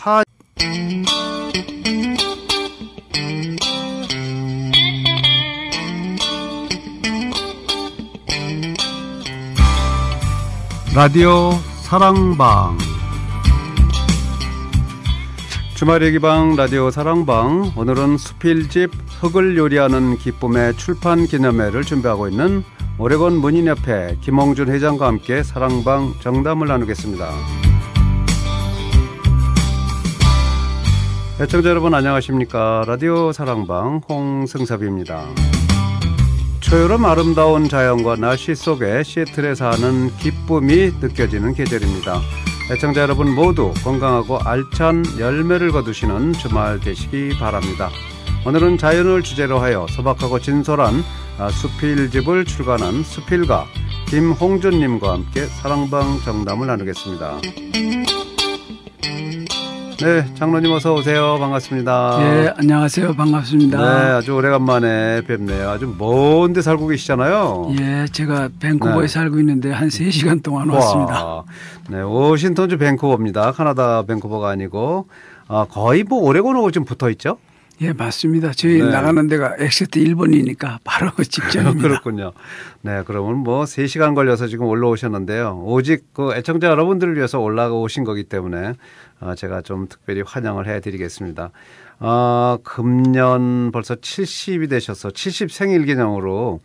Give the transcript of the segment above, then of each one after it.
카 라디오 사랑방 주말 얘기방 라디오 사랑방 오늘은 수필집 흙을 요리하는 기쁨의 출판 기념회를 준비하고 있는 오레곤 문인협회 김홍준 회장과 함께 사랑방 정담을 나누겠습니다. 애청자 여러분 안녕하십니까. 라디오 사랑방 홍승섭입니다. 초여름 아름다운 자연과 날씨 속에 시애틀에 사는 기쁨이 느껴지는 계절입니다. 애청자 여러분 모두 건강하고 알찬 열매를 거두시는 주말 되시기 바랍니다. 오늘은 자연을 주제로 하여 소박하고 진솔한 수필집을 출간한 수필가 김홍준님과 함께 사랑방 정담을 나누겠습니다. 네, 장로님 어서 오세요. 반갑습니다. 예, 안녕하세요. 반갑습니다. 네, 아주 오래간만에 뵙네요. 아주 먼 데 살고 계시잖아요. 예, 제가 밴쿠버에 살고 있는데 한 3시간 동안 왔습니다. 네, 워싱턴주 밴쿠버입니다. 카나다 밴쿠버가 아니고 거의 뭐 오레곤하고 좀 붙어 있죠? 예, 맞습니다. 저희 나가는 데가 엑세트 1번이니까 바로 직전입니다. 그렇군요. 네, 그러면 뭐 3시간 걸려서 지금 올라오셨는데요. 오직 그 애청자 여러분들을 위해서 올라오신 거기 때문에 제가 좀 특별히 환영을 해드리겠습니다. 금년 벌써 70이 되셔서 70 생일 기념으로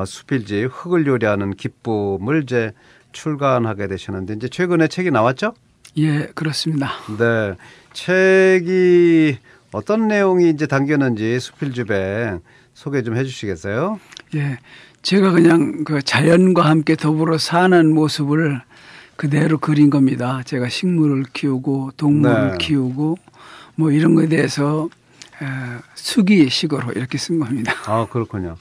수필집 흙을 요리하는 기쁨을 이제 출간하게 되셨는데 이제 최근에 책이 나왔죠? 예, 그렇습니다. 네, 책이 어떤 내용이 이제 담겼는지 수필집에 소개 좀 해주시겠어요? 예, 제가 그냥 그 자연과 함께 더불어 사는 모습을 그대로 그린 겁니다. 제가 식물을 키우고 동물을 키우고 뭐 이런 거에 대해서 수기식으로 이렇게 쓴 겁니다. 아, 그렇군요.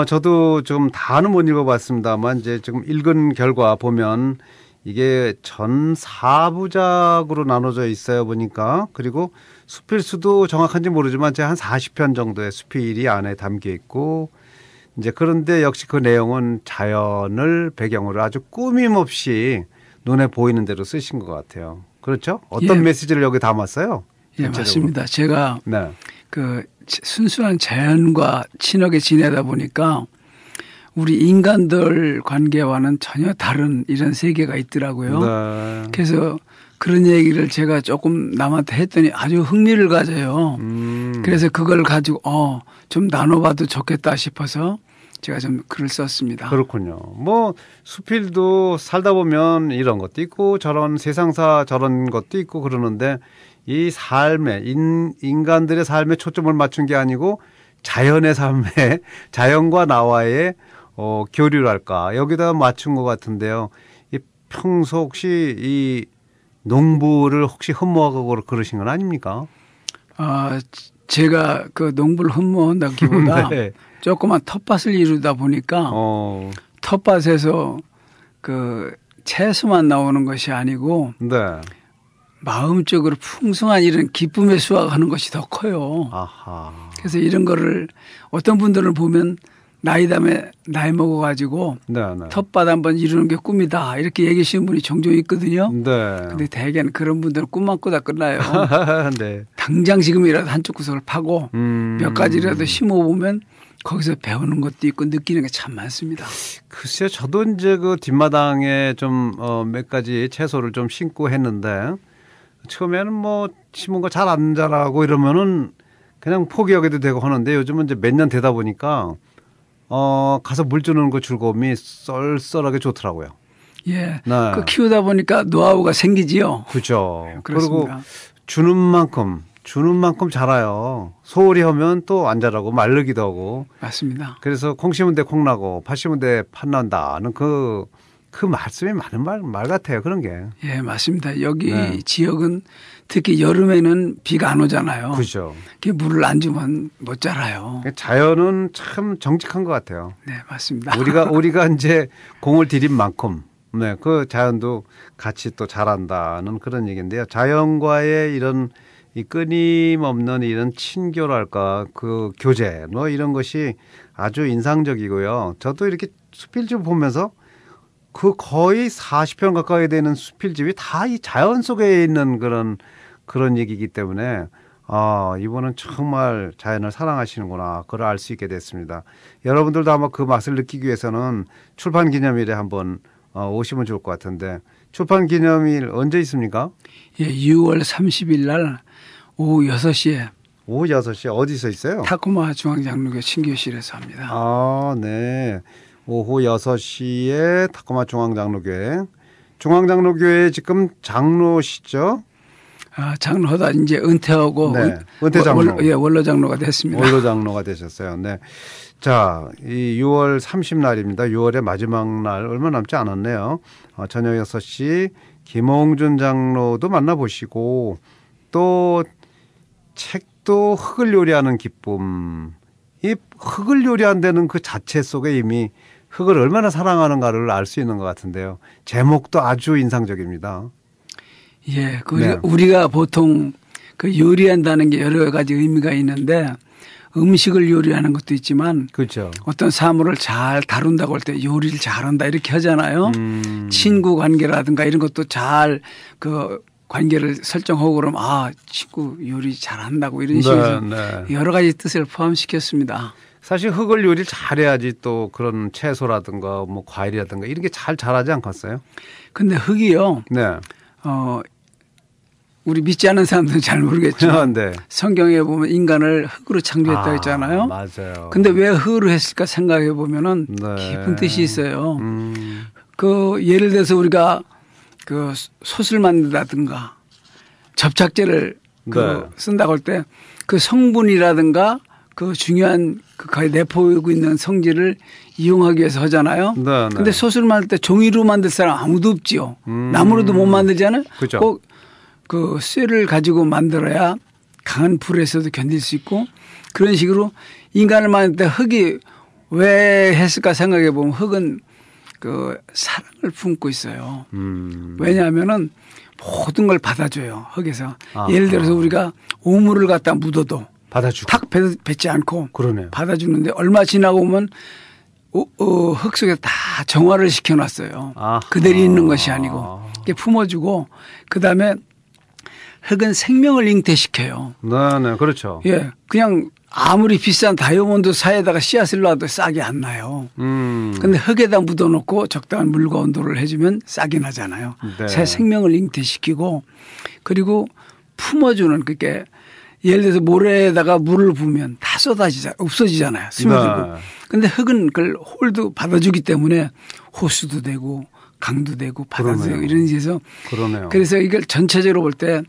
저도 좀 다는 못 읽어봤습니다만 이제 지금 읽은 결과 보면 이게 전 4부작으로 나눠져 있어요 보니까. 그리고 수필수도 정확한지 모르지만 제가 한 40편 정도의 수필이 안에 담겨 있고 이제 그런데 역시 그 내용은 자연을 배경으로 아주 꾸밈 없이 눈에 보이는 대로 쓰신 것 같아요. 그렇죠? 어떤 메시지를 여기 담았어요? 예, 전체적으로? 맞습니다. 제가 그 순수한 자연과 친하게 지내다 보니까 우리 인간들 관계와는 전혀 다른 이런 세계가 있더라고요. 네. 그래서 그런 얘기를 제가 조금 남한테 했더니 아주 흥미를 가져요. 그래서 그걸 가지고 좀 나눠봐도 좋겠다 싶어서 제가 좀 글을 썼습니다. 그렇군요. 뭐 수필도 살다 보면 이런 것도 있고 저런 세상사 저런 것도 있고 그러는데 이 삶에 인간들의 삶에 초점을 맞춘 게 아니고 자연의 삶에 자연과 나와의 교류랄까 여기다 맞춘 것 같은데요. 이 평소 혹시 이 농부를 혹시 흠모하고 그러신 건 아닙니까? 제가 그 농부를 흠모한다기보다 네. 조그만 텃밭을 이루다 보니까 텃밭에서 그 채소만 나오는 것이 아니고 마음적으로 풍성한 이런 기쁨의 수확하는 것이 더 커요. 아하. 그래서 이런 거를 어떤 분들은 보면 나이 먹어가지고 텃밭 한번 이루는 게 꿈이다 이렇게 얘기하시는 분이 종종 있거든요. 근데 대개는 그런 분들은 꿈만 꾸다 끝나요. 네. 당장 지금이라도 한쪽 구석을 파고 몇 가지라도 심어보면 거기서 배우는 것도 있고 느끼는 게 참 많습니다. 글쎄요. 저도 이제 그 뒷마당에 좀 몇 가지 채소를 좀 심고 했는데 처음에는 뭐 심은 거 잘 안 자라고 이러면은 그냥 포기하게도 되고 하는데 요즘은 이제 몇 년 되다 보니까 가서 물 주는 그 즐거움이 썰썰하게 좋더라고요. 예. 네. 그 키우다 보니까 노하우가 생기지요. 그렇죠. 그렇습니다. 그리고 주는 만큼 자라요. 소홀히 하면 또 안 자라고 마르기도 하고. 맞습니다. 그래서 콩 심은 데 콩 나고 팥 심은 데 팥 난다는 그 말씀이 많은 말 같아요. 그런 게. 예, 맞습니다. 여기 지역은 특히 여름에는 비가 안 오잖아요. 그렇죠. 물을 안 주면 못 자라요. 자연은 참 정직한 것 같아요. 네, 맞습니다. 우리가 이제 공을 들인 만큼 그 자연도 같이 또 자란다는 그런 얘기인데요. 자연과의 이런 이 끊임없는 이런 친교랄까 그 교제 뭐 이런 것이 아주 인상적이고요. 저도 이렇게 수필집 보면서 그 거의 40편 가까이 되는 수필집이 다 이 자연 속에 있는 그런 그런 얘기이기 때문에 이분은 정말 자연을 사랑하시는구나. 그걸 알 수 있게 됐습니다. 여러분들도 아마 그 맛을 느끼기 위해서는 출판 기념일에 한번 오시면 좋을 것 같은데 출판 기념일 언제 있습니까? 예, 6월 30일 날 오후 6시에 오후 6시에 어디서 있어요? 타코마 중앙장로교 친교실에서 합니다. 아, 네. 오후 6시에 타코마 중앙장로교회. 중앙장로교회 지금 장로시죠? 장로다 이제 은퇴하고 네, 은퇴 장로. 원로 장로가 됐습니다. 원로 장로가 되셨어요. 네. 자, 이 6월 30날입니다. 6월의 마지막 날 얼마 남지 않았네요. 저녁 6시 김홍준 장로도 만나보시고 또 책도 흙을 요리하는 기쁨. 이 흙을 요리한다는 그 자체 속에 이미 흙을 얼마나 사랑하는가를 알 수 있는 것 같은데요. 제목도 아주 인상적입니다. 예, 네. 우리가 보통 그 요리한다는 게 여러 가지 의미가 있는데 음식을 요리하는 것도 있지만 그렇죠. 어떤 사물을 잘 다룬다고 할 때 요리를 잘한다 이렇게 하잖아요. 친구 관계라든가 이런 것도 잘 그 관계를 설정하고 그러면 친구 요리 잘한다고 이런 식으로 여러 가지 뜻을 포함시켰습니다. 사실 흙을 요리를 잘해야지 또 그런 채소라든가 뭐 과일이라든가 이런 게 잘 자라지 않겠어요? 근데 흙이요. 네. 우리 믿지 않는 사람들은 잘 모르겠지만 네. 성경에 보면 인간을 흙으로 창조했다고 했잖아요. 맞아요. 근데 왜 흙으로 했을까 생각해 보면은 네. 깊은 뜻이 있어요. 그 예를 들어서 우리가 그 솥을 만든다든가 접착제를 네. 쓴다고 할 때 그 성분이라든가 그 중요한 그 거의 내포하고 있는 성질을 이용하기 위해서 하잖아요. 네, 네. 근데 솥을 만들 때 종이로 만들 사람 아무도 없지요. 나무로도 못 만들잖아요. 그렇죠. 꼭 그 쇠를 가지고 만들어야 강한 불에서도 견딜 수 있고 그런 식으로 인간을 만들 때 흙이 왜 했을까 생각해 보면 흙은 그 사랑을 품고 있어요. 왜냐하면은 모든 걸 받아줘요. 흙에서. 예를 들어서 우리가 오물을 갖다 묻어도 받아주고 탁 뱉지 않고 그러네요. 받아주는데 얼마 지나고 오면 흙 속에 다 정화를 시켜놨어요. 그대로 있는 것이 아니고 이렇게 품어주고 그다음에 흙은 생명을 잉태시켜요. 네, 그렇죠. 예, 그냥 아무리 비싼 다이아몬드 사이에다가 씨앗을 놔도 싹이 안 나요. 근데 흙에다 묻어놓고 적당한 물과 온도를 해주면 싹이 나잖아요. 네. 새 생명을 잉태시키고 그리고 품어주는 그게 예를 들어서 모래에다가 물을 부으면 다 없어지잖아요. 스며들고. 근데 흙은 그걸 홀도 받아주기 때문에 호수도 되고 강도 되고 바다도 되고 이런 데서 그러네요. 그래서 이걸 전체적으로 볼 때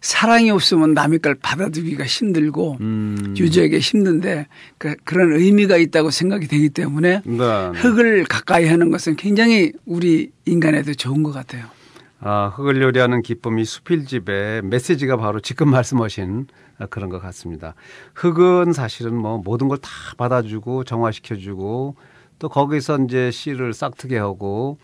사랑이 없으면 남의 걸 받아두기가 힘들고 유지하기가 힘든데 그런 의미가 있다고 생각이 되기 때문에 흙을 가까이 하는 것은 굉장히 우리 인간에도 좋은 것 같아요. 흙을 요리하는 기쁨이 수필집의 메시지가 바로 지금 말씀하신 그런 것 같습니다. 흙은 사실은 뭐 모든 걸 다 받아주고 정화시켜주고 또 거기서 이제 씨를 싹트게 하고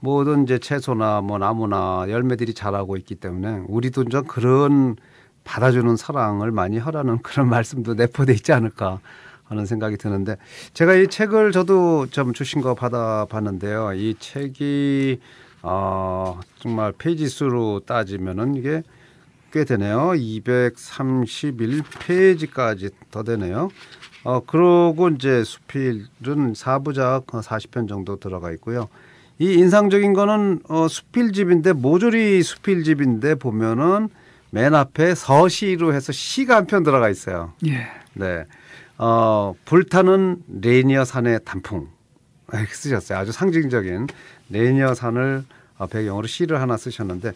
모든 이제 채소나 뭐 나무나 열매들이 자라고 있기 때문에 우리도 좀 그런 받아주는 사랑을 많이 하라는 그런 말씀도 내포되어 있지 않을까 하는 생각이 드는데 제가 이 책을 저도 좀 주신 거 받아봤는데요. 이 책이 정말 페이지 수로 따지면은 이게 꽤 되네요. 231페이지까지 더 되네요. 그러고 이제 수필은 4부작 40편 정도 들어가 있고요. 이 인상적인 거는 수필집인데 모조리 수필집인데 보면은 맨 앞에 서시로 해서 시가 한 편 들어가 있어요. 예. 네. 불타는 레이니어 산의 단풍 이렇게 쓰셨어요. 아주 상징적인 레이니어 산을 배경으로 시를 하나 쓰셨는데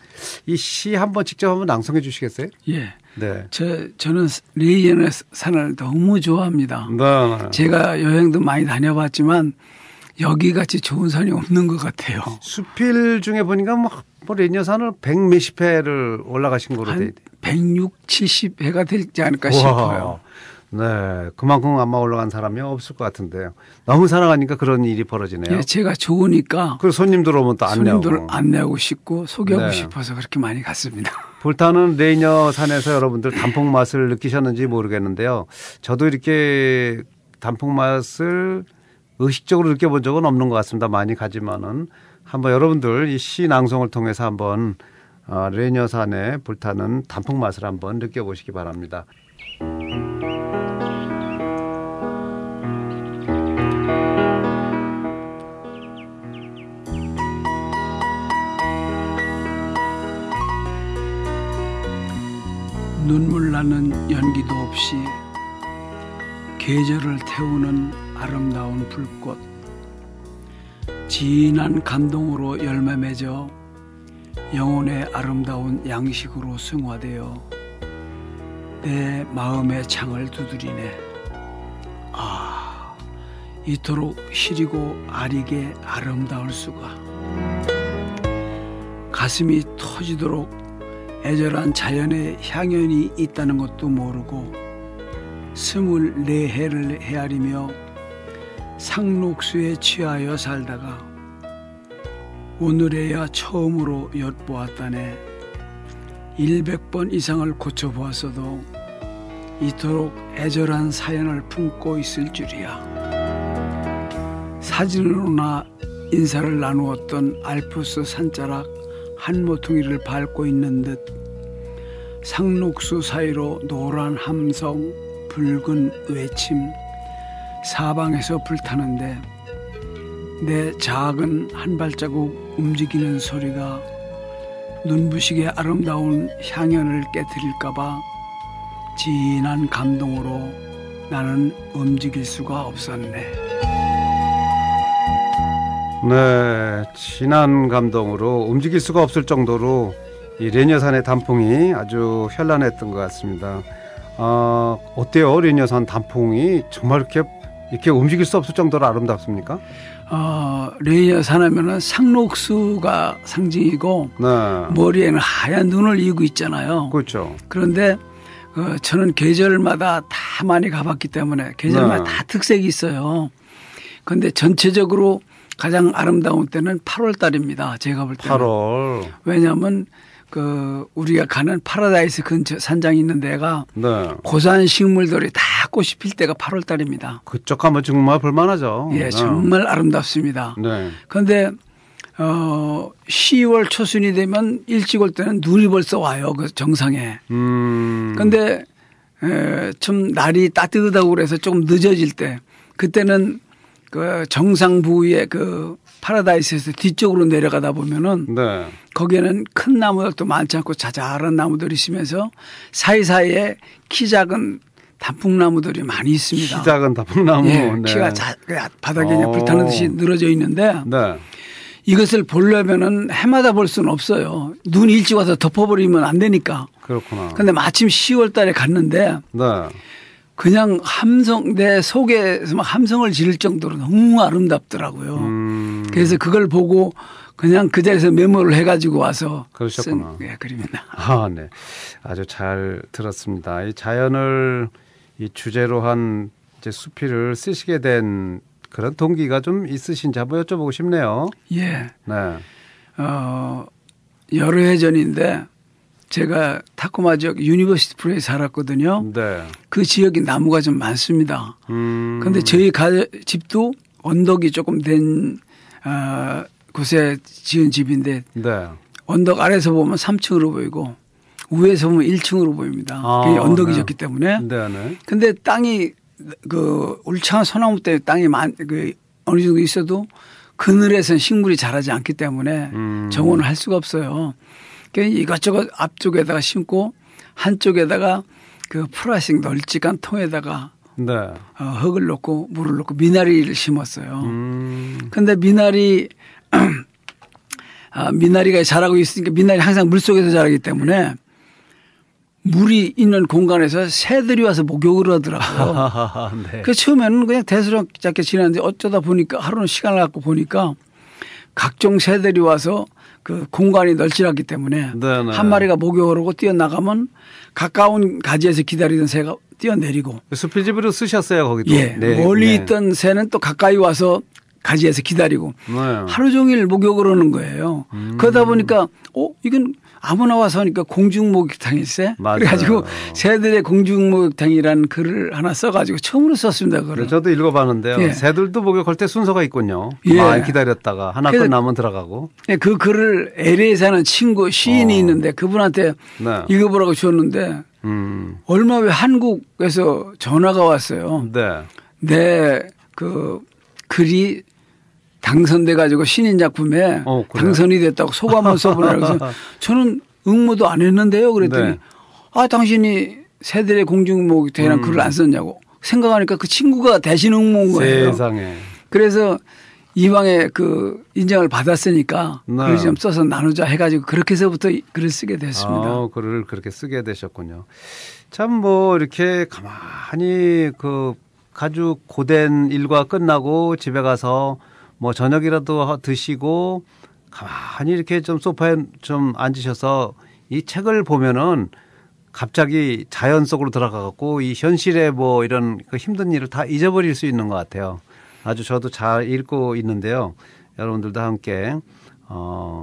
이 시 한번 직접 한번 낭송해 주시겠어요? 예. 네. 저는 레이니어 산을 너무 좋아합니다. 네. 제가 여행도 많이 다녀봤지만 여기 같이 좋은 산이 없는 것 같아요. 수필 중에 보니까 뭐 레이니어 산을 100 몇십 회를 올라가신 거로 돼. 160, 70회가 되지 않을까 싶어요. 네, 그만큼 아마 올라간 사람이 없을 것 같은데요. 너무 사랑하니까 그런 일이 벌어지네요. 예, 제가 좋으니까. 그 손님들 오면 또 안내하고. 손님들 안내하고 싶고 소개하고 싶어서 그렇게 많이 갔습니다. 불타는 레이니어 산에서 여러분들 단풍 맛을 느끼셨는지 모르겠는데요. 저도 이렇게 단풍 맛을 의식적으로 느껴본 적은 없는 것 같습니다. 많이 가지만은 한번 여러분들 이 시 낭송을 통해서 한번 레녀산에 불타는 단풍 맛을 한번 느껴보시기 바랍니다. 눈물 나는 연기도 없이 계절을 태우는 아름다운 불꽃, 진한 감동으로 열매 맺어 영혼의 아름다운 양식으로 승화되어 내 마음의 창을 두드리네. 이토록 시리고 아리게 아름다울 수가. 가슴이 터지도록 애절한 자연의 향연이 있다는 것도 모르고 24해를 헤아리며 상록수에 취하여 살다가 오늘에야 처음으로 엿보았다네. 100번 이상을 고쳐보았어도 이토록 애절한 사연을 품고 있을 줄이야. 사진으로나 인사를 나누었던 알프스 산자락 한 모퉁이를 밟고 있는 듯 상록수 사이로 노란 함성, 붉은 외침, 사방에서 불타는데 내 작은 한 발자국 움직이는 소리가 눈부시게 아름다운 향연을 깨뜨릴까봐 진한 감동으로 나는 움직일 수가 없었네. 네, 진한 감동으로 움직일 수가 없을 정도로 이 레녀산의 단풍이 아주 현란했던 것 같습니다. 어때요? 레녀산 단풍이 정말 이렇게 움직일 수 없을 정도로 아름답습니까? 레녀산 하면은 상록수가 상징이고 네. 머리에는 하얀 눈을 이고 있잖아요. 그렇죠. 그런데 저는 계절마다 다 많이 가봤기 때문에 계절마다 다 특색이 있어요. 그런데 전체적으로 가장 아름다운 때는 8월 달입니다. 제가 볼 때는. 8월. 왜냐하면 우리가 가는 파라다이스 근처 산장이 있는 데가 고산 식물들이 다 꽃이 필 때가 8월 달입니다. 그쪽 가면 정말 볼만하죠. 예, 정말 아름답습니다. 네. 그런데 10월 초순이 되면 일찍 올 때는 눈이 벌써 와요. 그 정상에. 그런데 좀 날이 따뜻하고 그래서 조금 늦어질 때 그때는 그 정상 부위에 그 파라다이스에서 뒤쪽으로 내려가다 보면은 거기에는 큰 나무들도 많지 않고 자잘한 나무들이 있으면서 사이사이에 키 작은 단풍나무들이 많이 있습니다. 키 작은 단풍나무. 예, 키가 바닥에 그냥 불타는 듯이 늘어져 있는데 이것을 보려면은 해마다 볼 수는 없어요. 눈이 일찍 와서 덮어버리면 안 되니까. 그렇구나. 그런데 마침 10월 달에 갔는데 그냥 내 속에서 막 함성을 지를 정도로 너무 아름답더라고요. 그래서 그걸 보고 그냥 그 자리에서 메모를 해가지고 와서 그러셨구나. 쓴 그림입니다. 네. 아주 잘 들었습니다. 이 자연을 이 주제로 한 이제 수필을 쓰시게 된 그런 동기가 좀 있으신지 한번 여쭤보고 싶네요. 예. 네. 여러 해 전인데 제가 타코마 지역 유니버시티 프로에 살았거든요. 네. 그 지역이 나무가 좀 많습니다. 그런데 저희 집도 언덕이 조금 된 곳에 지은 집인데 언덕 아래서 보면 3층으로 보이고 위에서 보면 1층으로 보입니다. 그게 언덕이 졌기 때문에. 그런데 땅이 울창한 소나무 때문에 땅이 어느 정도 있어도 그늘에서는 식물이 자라지 않기 때문에 정원을 할 수가 없어요. 그러니까 이것저것 앞쪽에다가 심고 한쪽에다가 그 플라스틱 널찍한 통에다가 흙을 넣고 물을 넣고 미나리를 심었어요. 그런데 미나리가 자라고 있으니까 미나리 항상 물속에서 자라기 때문에 물이 있는 공간에서 새들이 와서 목욕을 하더라고요. 그래서 처음에는 그냥 대수롭게 지났는데 어쩌다 보니까 하루는 시간을 갖고 보니까 각종 새들이 와서 그 공간이 널찍하기 때문에 한 마리가 목욕을 하고 뛰어나가면 가까운 가지에서 기다리던 새가 뛰어내리고. 수필집으로 쓰셨어요, 거기도? 예. 멀리 있던 새는 또 가까이 와서 가지에서 기다리고 하루 종일 목욕을 하는 거예요. 그러다 보니까 이건 아무나 와서 하니까 공중목욕탕일세. 맞아요. 그래가지고 새들의 공중목욕탕이라는 글을 하나 써가지고 처음으로 썼습니다. 그걸. 저도 읽어봤는데요. 예. 새들도 목욕할 때 순서가 있군요. 예. 많이 기다렸다가 하나 그래서 끝나면 들어가고. 네, 그 글을 LA에 사는 친구 시인이 있는데 그분한테 네. 읽어보라고 줬는데 얼마 후에 한국에서 전화가 왔어요. 네. 내 그 글이 당선돼 가지고 신인 작품에 그래요? 당선이 됐다고 소감을 써보라고 해서 저는 응모도 안 했는데요. 그랬더니 네. 당신이 새들의 공중목욕탕이라는 글을 안 썼냐고 생각하니까 그 친구가 대신 응모한 거예요. 세상에. 그래서 이왕에 그 인정을 받았으니까 네. 글을 좀 써서 나누자 해가지고 그렇게 해서부터 글을 쓰게 됐습니다. 글을 그렇게 쓰게 되셨군요. 참 뭐 이렇게 가만히 그 아주 고된 일과 끝나고 집에 가서 뭐 저녁이라도 드시고 가만히 이렇게 좀 소파에 좀 앉으셔서 이 책을 보면은 갑자기 자연 속으로 들어가 갖고 이 현실의 뭐 이런 그 힘든 일을 다 잊어버릴 수 있는 것 같아요. 아주 저도 잘 읽고 있는데요. 여러분들도 함께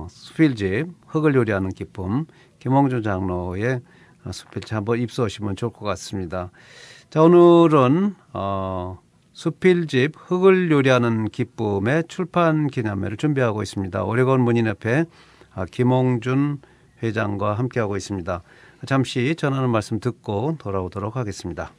수필집 흙을 요리하는 기쁨 김홍준 장로의 수필집 한번 입수하시면 좋을 것 같습니다. 자, 오늘은 수필집 흙을 요리하는 기쁨의 출판 기념회를 준비하고 있습니다. 오레곤 문인협회 김홍준 회장과 함께하고 있습니다. 잠시 전하는 말씀 듣고 돌아오도록 하겠습니다.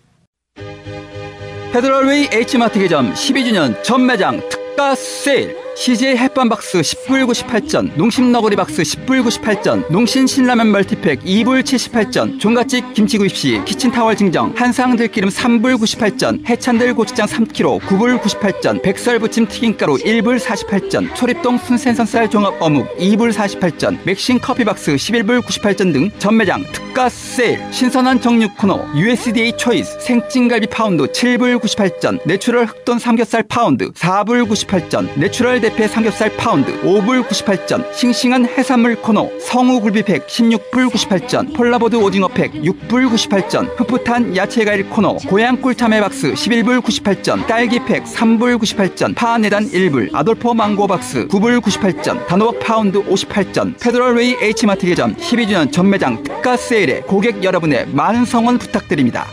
페더럴웨이 H마트 개점 12주년 전 매장 특가 세일. CJ 햇반박스 10불 98전, 농심 너구리 박스 10불 98전, 농신 신라면 멀티팩 2불 78전, 종갓집 김치 구입시 키친타월 증정, 한상 들기름 3불 98전, 해찬들 고추장 3kg 9불 98전, 백설 부침 튀김가루 1불 48전, 초립동 순생선쌀 종합 어묵 2불 48전, 맥신 커피박스 11불 98전 등 전매장 특가 세일. 신선한 정육 코너 USDA 초이스 생찐갈비 파운드 7불 98전, 내추럴 흑돈 삼겹살 파운드 4불 98전, 내추럴 대패 삼겹살 파운드 5불 98전, 싱싱한 해산물 코너 성우굴비팩 16불 98전, 폴라보드 오징어팩 6불 98전, 풋풋한 야채과일 코너 고양 꿀참외 박스 11불 98전, 딸기팩 3불 98전, 파내단 1불, 아돌포 망고 박스 9불 98전, 단호박 파운드 58전. 페더럴웨이 H마트 개점 12주년 전매장 특가 세일에 고객 여러분의 많은 성원 부탁드립니다.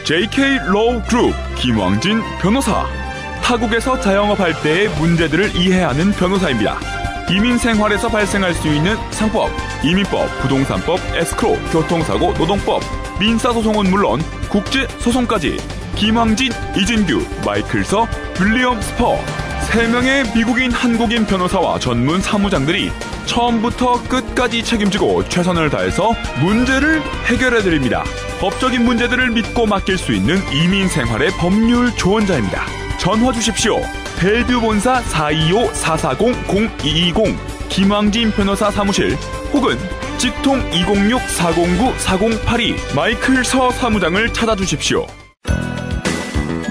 JK 로우 그룹 김왕진 변호사. 타국에서 자영업할 때의 문제들을 이해하는 변호사입니다. 이민 생활에서 발생할 수 있는 상법, 이민법, 부동산법, 에스크로, 교통사고, 노동법, 민사소송은 물론 국제소송까지 김왕진, 이진규, 마이클서, 윌리엄 스퍼 3명의 미국인 한국인 변호사와 전문 사무장들이 처음부터 끝까지 책임지고 최선을 다해서 문제를 해결해드립니다. 법적인 문제들을 믿고 맡길 수 있는 이민 생활의 법률 조언자입니다. 전화 주십시오. 벨뷰 본사 425-440-0220 김왕진 변호사 사무실 혹은 직통 206-409-4082 마이클 서 사무장을 찾아주십시오.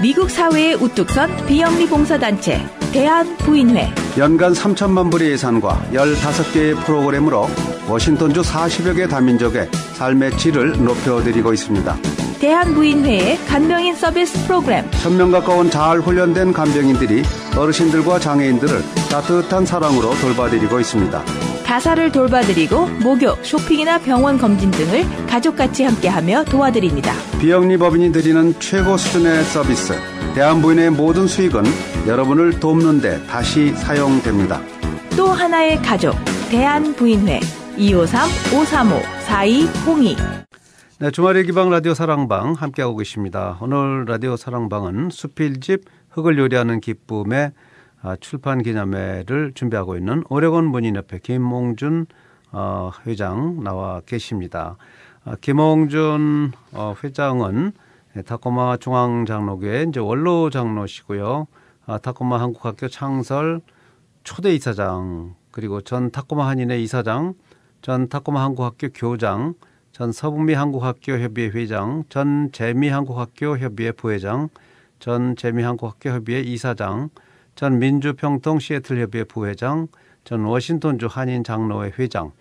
미국 사회의 우뚝 선 비영리 봉사단체 대한부인회. 연간 3천만 불의 예산과 15개의 프로그램으로 워싱턴주 40여 개 다민족의 삶의 질을 높여드리고 있습니다. 대한부인회의 간병인 서비스 프로그램. 1000명 가까운 잘 훈련된 간병인들이 어르신들과 장애인들을 따뜻한 사랑으로 돌봐드리고 있습니다. 가사를 돌봐드리고 목욕, 쇼핑이나 병원 검진 등을 가족같이 함께하며 도와드립니다. 비영리 법인이 드리는 최고 수준의 서비스. 대한부인의 모든 수익은 여러분을 돕는 데 다시 사용됩니다. 또 하나의 가족, 대한부인회 253-535-4202. 네, 주말의 기방 라디오 사랑방 함께하고 계십니다. 오늘 라디오 사랑방은 수필집 흙을 요리하는 기쁨의 출판 기념회를 준비하고 있는 오레곤 문인협회 김홍준 회장 나와 계십니다. 김홍준 회장은 타코마 중앙장로교회 이제 원로 장로시고요. 타코마 한국학교 창설 초대 이사장, 그리고 전 타코마 한인회 이사장, 전 타코마 한국학교 교장, 전 서북미 한국학교 협의회 회장, 전 재미 한국학교 협의회 부회장, 전 재미 한국학교 협의회 이사장, 전 민주평통 시애틀 협의회 부회장, 전 워싱턴주 한인 장로회 회장,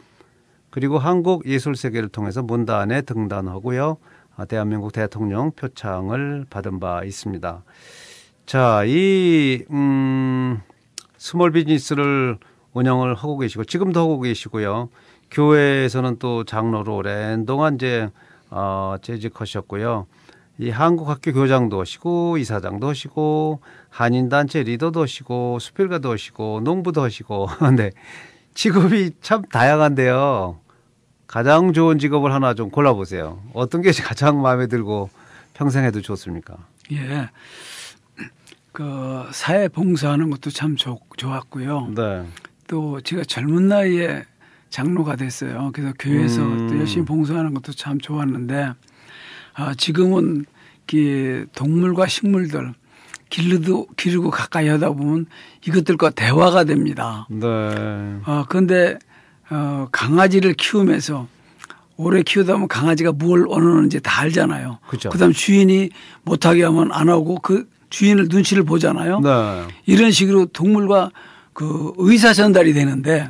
그리고 한국예술세계를 통해서 문단에 등단하고요. 대한민국 대통령 표창을 받은 바 있습니다. 자, 이 스몰 비즈니스를 운영을 하고 계시고 지금도 하고 계시고요. 교회에서는 또 장로로 오랜 동안 이제 재직하셨고요. 이 한국학교 교장도 하시고 이사장도 하시고 한인단체 리더도 하시고 수필가도 하시고 농부도 하시고 근데 직업이 참 다양한데요. 가장 좋은 직업을 하나 좀 골라보세요. 어떤 게 가장 마음에 들고 평생 해도 좋습니까? 예. 그 사회 봉사하는 것도 참 좋았고요. 네. 또 제가 젊은 나이에 장로가 됐어요. 그래서 교회에서 또 열심히 봉사하는 것도 참 좋았는데 지금은 동물과 식물들 기르고 가까이 하다 보면 이것들과 대화가 됩니다. 네. 그런데 강아지를 키우면서 오래 키우다 보면 강아지가 뭘 원하는지 다 알잖아요. 그렇죠. 그다음 주인이 못하게 하면 안 하고 그 주인을 눈치를 보잖아요. 네. 이런 식으로 동물과 그 의사 전달이 되는데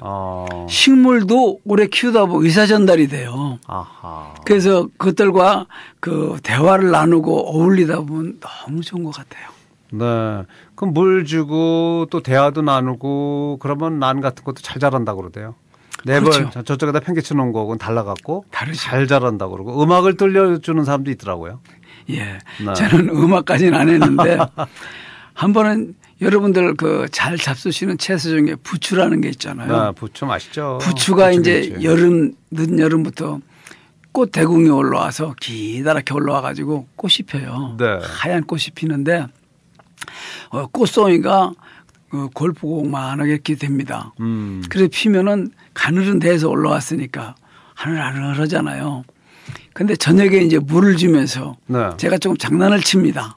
식물도 오래 키우다 보면 의사 전달이 돼요. 아하. 그래서 그것들과 그 대화를 나누고 어울리다 보면 너무 좋은 것 같아요. 네. 그럼 물 주고 또 대화도 나누고 그러면 난 같은 것도 잘 자란다고 그러대요. 그렇죠. 저쪽에다 팽개쳐 놓은 거하고는 달라갖고 다르죠. 잘 자란다고 그러고 음악을 들려주는 사람도 있더라고요. 예. 네. 저는 음악까지는 안 했는데 한 번은 여러분들 그 잘 잡수시는 채소 중에 부추라는 게 있잖아요. 네, 부추 맛있죠. 부추가 이제 부추김치. 늦은 여름부터 꽃 대궁이 올라와서 기다랗게 올라와 가지고 꽃이 펴요. 네. 하얀 꽃이 피는데 꽃송이가 골프공만하게 이렇게 됩니다. 그래서 피면은 가늘은 데에서 올라왔으니까 하늘하늘하잖아요. 근데 저녁에 이제 물을 주면서 네. 제가 조금 장난을 칩니다.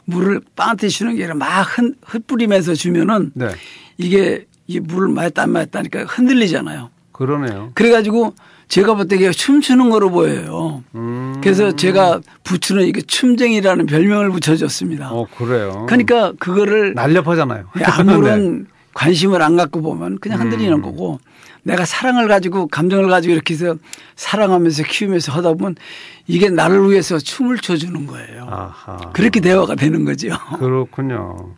물을 빵한테 주는 게 아니라 막 흩뿌리면서 주면은 네. 이게 이 물을 맞다 안 맞다니까 흔들리잖아요. 그러네요. 그래가지고 제가 볼 때 이게 춤추는 거로 보여요. 그래서 제가 부추는 이게 춤쟁이라는 별명을 붙여줬습니다. 그래요. 그러니까 그거를 날렵하잖아요. 아무런 네. 관심을 안 갖고 보면 그냥 흔들리는 거고 내가 사랑을 가지고 감정을 가지고 이렇게 해서 사랑하면서 키우면서 하다 보면 이게 나를 위해서 춤을 춰주는 거예요. 아하. 그렇게 대화가 되는 거죠. 그렇군요.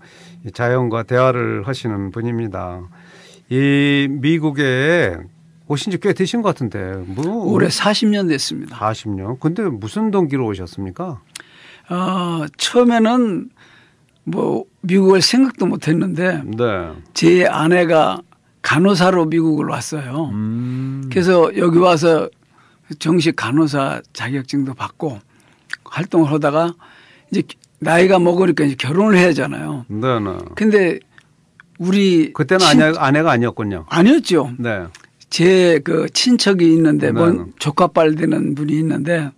자연과 대화를 하시는 분입니다. 이 미국에 오신 지 꽤 되신 것 같은데. 올해 40년 됐습니다. 40년? 근데 무슨 동기로 오셨습니까? 처음에는 뭐 미국을 생각도 못 했는데 네. 제 아내가 간호사로 미국을 왔어요. 그래서 여기 와서 정식 간호사 자격증도 받고 활동을 하다가 이제 나이가 먹으니까 이제 결혼을 해야 하잖아요. 네, 네. 근데 우리 그때는 아내가 아니었군요. 아니었죠. 네. 제 그 친척이 있는데 뭔 조카빨 되는 분이 있는데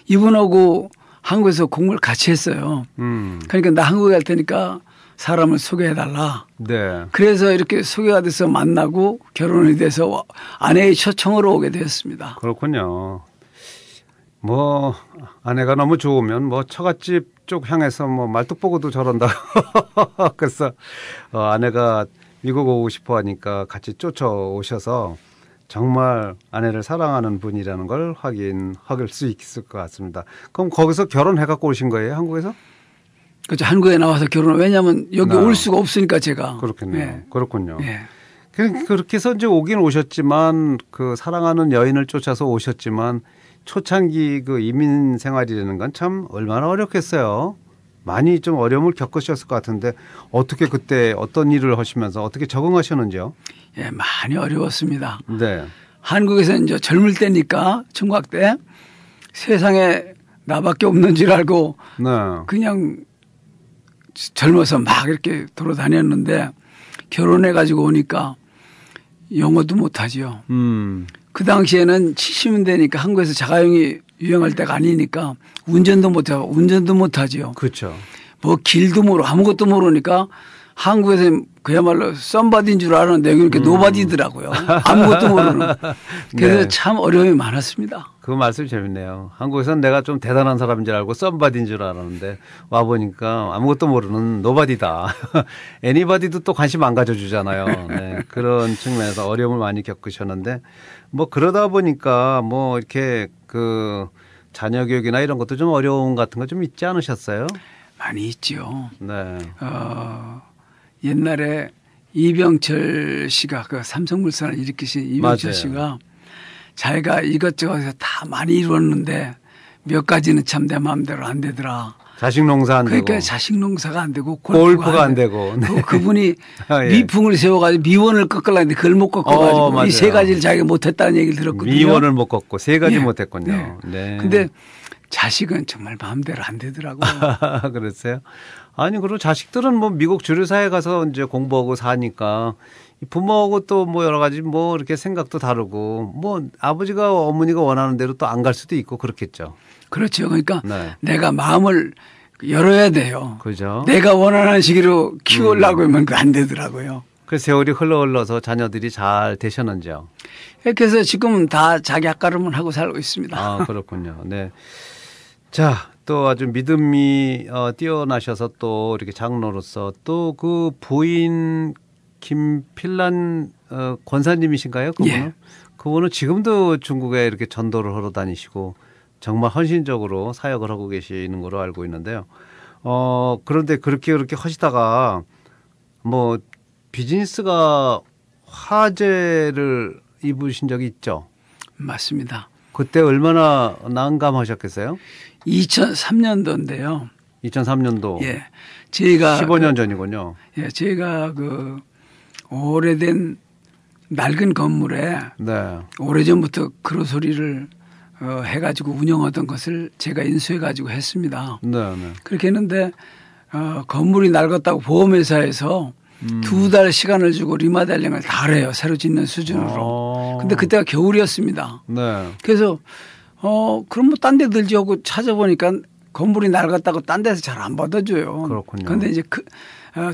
이분하고 한국에서 공부를 같이 했어요. 그러니까 나 한국에 갈 테니까 사람을 소개해달라. 네. 그래서 이렇게 소개가 돼서 만나고 결혼이 돼서 아내의 초청으로 오게 되었습니다. 그렇군요. 뭐 아내가 너무 좋으면 뭐 처갓집 쪽 향해서 뭐 말뚝 보고도 저런다. 그래서 아내가 미국 오고 싶어 하니까 같이 쫓아오셔서 정말 아내를 사랑하는 분이라는 걸 확인할 수 있을 것 같습니다. 그럼 거기서 결혼해 갖고 오신 거예요, 한국에서? 그렇죠. 한국에 나와서 결혼을 왜냐하면 여기 올 수가 없으니까 제가. 그렇겠네요. 네. 그렇군요. 네. 그렇게 해서 이제 오긴 오셨지만 그 사랑하는 여인을 쫓아서 오셨지만 초창기 그 이민 생활이라는 건 참 얼마나 어렵겠어요. 많이 좀 어려움을 겪으셨을 것 같은데 어떻게 그때 어떤 일을 하시면서 어떻게 적응하셨는지요? 예, 많이 어려웠습니다. 네. 한국에서 이제 젊을 때니까 총각 때 세상에 나밖에 없는 줄 알고 네. 그냥 젊어서 막 이렇게 돌아다녔는데 결혼해 가지고 오니까 영어도 못하죠. 그 당시에는 70년대니까 한국에서 자가용이 유행할 때가 아니니까 운전도 못하죠. 그렇죠. 뭐 길도 모르고 아무것도 모르니까 한국에서 그야말로 썸바디인 줄 알았는데 여기 이렇게 노바디더라고요. 아무것도 모르는. 그래서 네. 참 어려움이 많았습니다. 그 말씀 재밌네요. 한국에서는 내가 좀 대단한 사람인 줄 알고 썸바디인 줄 알았는데 와보니까 아무것도 모르는 노바디다. 애니바디도 또 관심 안 가져주잖아요. 네. 그런 측면에서 어려움을 많이 겪으셨는데 뭐 그러다 보니까 뭐 이렇게 그 자녀 교육이나 이런 것도 좀 어려움 같은 거 좀 있지 않으셨어요? 많이 있죠. 네. 옛날에 이병철 씨가 그 삼성물산을 일으키신 이병철 맞아요. 씨가 자기가 이것저것 해서 다 많이 이뤘는데 몇 가지는 참 내 마음대로 안 되더라. 자식 농사 안 그러니까 되고 자식 농사가 안 되고 골프가 안 되고. 네. 그분이 아, 예. 미풍을 세워가지고 미원을 꺾으려는데 그걸 못 꺾어가지고 맞아요. 이 세 가지를 자기가 못했다는 얘기를 들었거든요. 미원을 못 걷고 세 가지 예. 못했군요. 네. 근데 자식은 정말 마음대로 안 되더라고요. 그랬어요? 아니, 그리고 자식들은 뭐 미국 주류사에 가서 이제 공부하고 사니까 부모하고 또 뭐 여러 가지 뭐 이렇게 생각도 다르고 뭐 아버지가 어머니가 원하는 대로 또 안 갈 수도 있고 그렇겠죠. 그렇죠. 그러니까 네. 내가 마음을 열어야 돼요. 그죠? 내가 원하는 식으로 키우려고 하면 안 되더라고요. 그 세월이 흘러서 자녀들이 잘 되셨는지요? 이렇게 해서 지금은 다 자기 앞가름을 하고 살고 있습니다. 아, 그렇군요. 네. 자, 또 아주 믿음이 뛰어나셔서 또 이렇게 장로로서 또 그 부인 김필란 권사님이신가요? 그분은? 예. 그분은 지금도 중국에 이렇게 전도를 하러 다니시고 정말 헌신적으로 사역을 하고 계시는 걸로 알고 있는데요. 그런데 그렇게 하시다가 뭐 비즈니스가 화제를 입으신 적이 있죠? 맞습니다. 그때 얼마나 난감하셨겠어요? 2003년도인데요. 2003년도. 예. 제가 15년 전이군요. 예, 제가 그 오래된 낡은 건물에 네. 오래전부터 그로소리를 해가지고 운영하던 것을 제가 인수해가지고 했습니다. 네, 네. 그렇게 했는데 건물이 낡았다고 보험회사에서 2달 시간을 주고 리마델링을 다 해요. 새로 짓는 수준으로. 근데 그때가 겨울이었습니다. 네. 그래서 그럼 뭐 딴 데 들지 하고 찾아보니까 건물이 낡았다고 딴 데서 잘 안 받아줘요. 그렇군요. 그런데 이제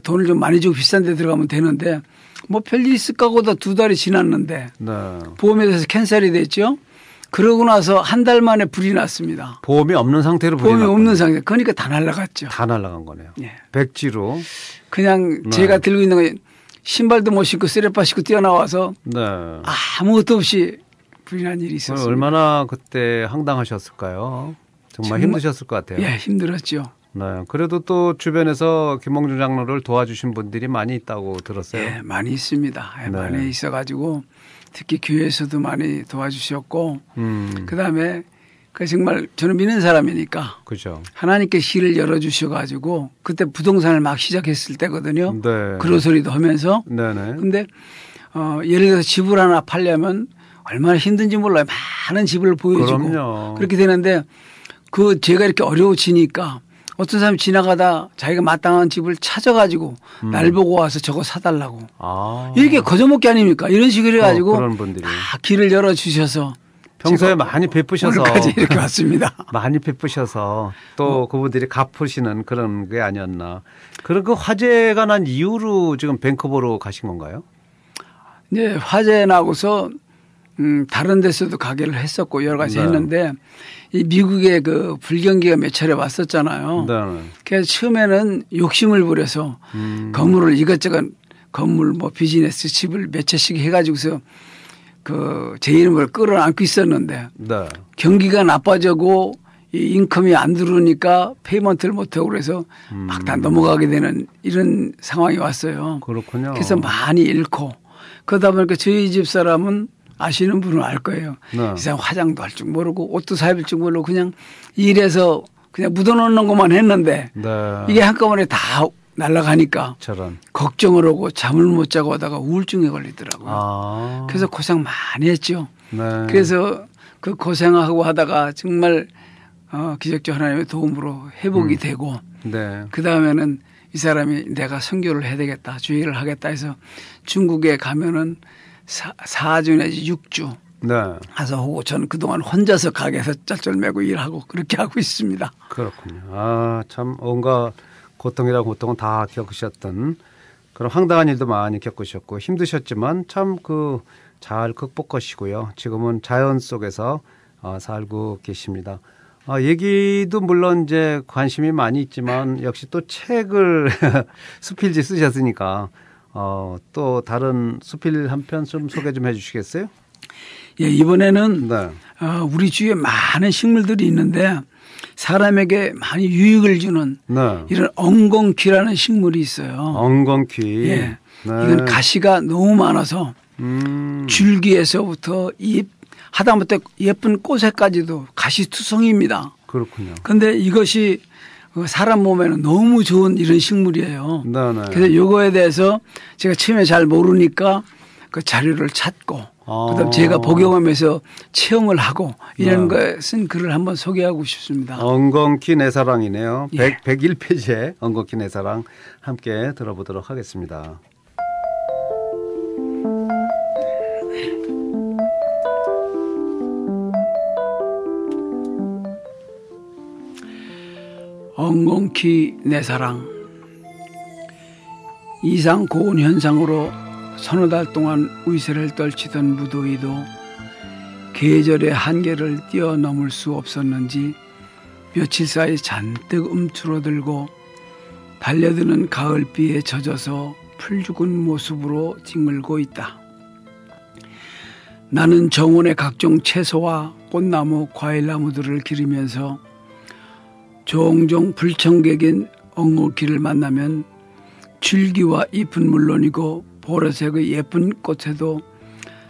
돈을 좀 많이 주고 비싼 데 들어가면 되는데 뭐 별일 있을까 보다 2달이 지났는데 네. 보험회사에서 캔슬이 됐죠. 그러고 나서 한 달 만에 불이 났습니다. 보험이 없는 상태로 불이 보험이 났군요. 없는 상태. 그러니까 다 날라갔죠. 다 날아간 거네요. 예. 백지로. 그냥 네. 제가 들고 있는 거 신발도 못 신고 쓰레빠 신고 뛰어나와서 네. 아무것도 없이 불이 난 일이 있었어요. 얼마나 그때 황당하셨을까요? 정말 힘드셨을 것 같아요. 예, 힘들었죠. 네. 그래도 또 주변에서 김홍준 장로를 도와주신 분들이 많이 있다고 들었어요. 예, 많이 있습니다. 예, 네. 많이 있어가지고 특히 교회에서도 많이 도와주셨고 그다음에 그 정말 저는 믿는 사람이니까 그죠. 하나님께 길을 열어주셔가지고 그때 부동산을 막 시작했을 때거든요. 네. 그로소리도 하면서. 네네. 근데 예를 들어서 집을 하나 팔려면 얼마나 힘든지 몰라요. 많은 집을 보여주고. 그럼요. 그렇게 되는데 제가 이렇게 어려워지니까 어떤 사람이 지나가다 자기가 마땅한 집을 찾아가지고 날 보고 와서 저거 사달라고. 아. 이게 거저먹기 아닙니까? 이런 식으로 해가지고 그런 분들이. 다 길을 열어주셔서 평소에 많이 베푸셔서. 오늘까지 이렇게 왔습니다. 많이 베푸셔서 또 그분들이 갚으시는 그런 게 아니었나. 그런 그 화재가 난 이후로 지금 밴쿠버로 가신 건가요? 이제 화재 나고서 다른 데서도 가게를 했었고 여러 가지 네. 했는데 이 미국의 그 불경기가 몇 차례 왔었잖아요. 네. 그래서 처음에는 욕심을 부려서 건물을 이것저것 건물 뭐 비즈니스 집을 몇 채씩 해가지고서 제 이름을 끌어안고 있었는데 네. 경기가 나빠지고 이 인컴이 안 들어오니까 페이먼트를 못하고 그래서 막 다 넘어가게 되는 이런 상황이 왔어요. 그렇군요. 그래서 많이 잃고 그러다 보니까 저희 집 사람은 아시는 분은 알 거예요. 네. 이 사람 화장도 할 줄 모르고 옷도 사입을 줄 모르고 그냥 일해서 그냥 묻어놓는 것만 했는데 네. 이게 한꺼번에 다 날아가니까 저런. 걱정을 하고 잠을 못 자고 하다가 우울증에 걸리더라고요. 아. 그래서 고생 많이 했죠. 네. 그래서 그 고생하고 하다가 정말 기적적 하나님의 도움으로 회복이 되고 네. 그다음에는 이 사람이 내가 선교를 해야 되겠다. 주의를 하겠다 해서 중국에 가면은 4주 내지 6주 네. 가서 하고 저는 그동안 혼자서 가게에서 짤짤매고 일하고 그렇게 하고 있습니다. 그렇군요. 아, 참 온갖 고통이라 고통은 다 겪으셨던 그런 황당한 일도 많이 겪으셨고 힘드셨지만 참 잘 극복하시고요. 지금은 자연 속에서 살고 계십니다. 얘기도 물론 이제 관심이 많이 있지만 역시 또 책을 수필지 쓰셨으니까 또 다른 수필 한 편 좀 소개 좀 해주시겠어요? 예, 이번에는 네. 우리 주위에 많은 식물들이 있는데 사람에게 많이 유익을 주는 네. 이런 엉겅퀴라는 식물이 있어요. 엉겅퀴. 예. 이건 가시가 너무 많아서 줄기에서부터 잎 하다못해 예쁜 꽃에까지도 가시투성입니다. 그렇군요. 그런데 이것이 사람 몸에는 너무 좋은 이런 식물이에요. 네네. 그래서 이거에 대해서 제가 처음에 잘 모르니까 그 자료를 찾고 그다음 제가 복용하면서 체험을 하고 이런 것은 글을 한번 소개하고 싶습니다. 엉겅퀴 내 사랑이네요. 예. 101페이지에 엉겅퀴 내 사랑 함께 들어보도록 하겠습니다. 엉겅퀴 내 사랑. 이상 고온 현상으로 서너 달 동안 위세를 떨치던 무더위도 계절의 한계를 뛰어넘을 수 없었는지 며칠 사이 잔뜩 움츠러들고 달려드는 가을비에 젖어서 풀죽은 모습으로 뒹굴고 있다. 나는 정원의 각종 채소와 꽃나무, 과일나무들을 기르면서 종종 불청객인 엉겅퀴를 만나면 줄기와 잎은 물론이고 보라색의 예쁜 꽃에도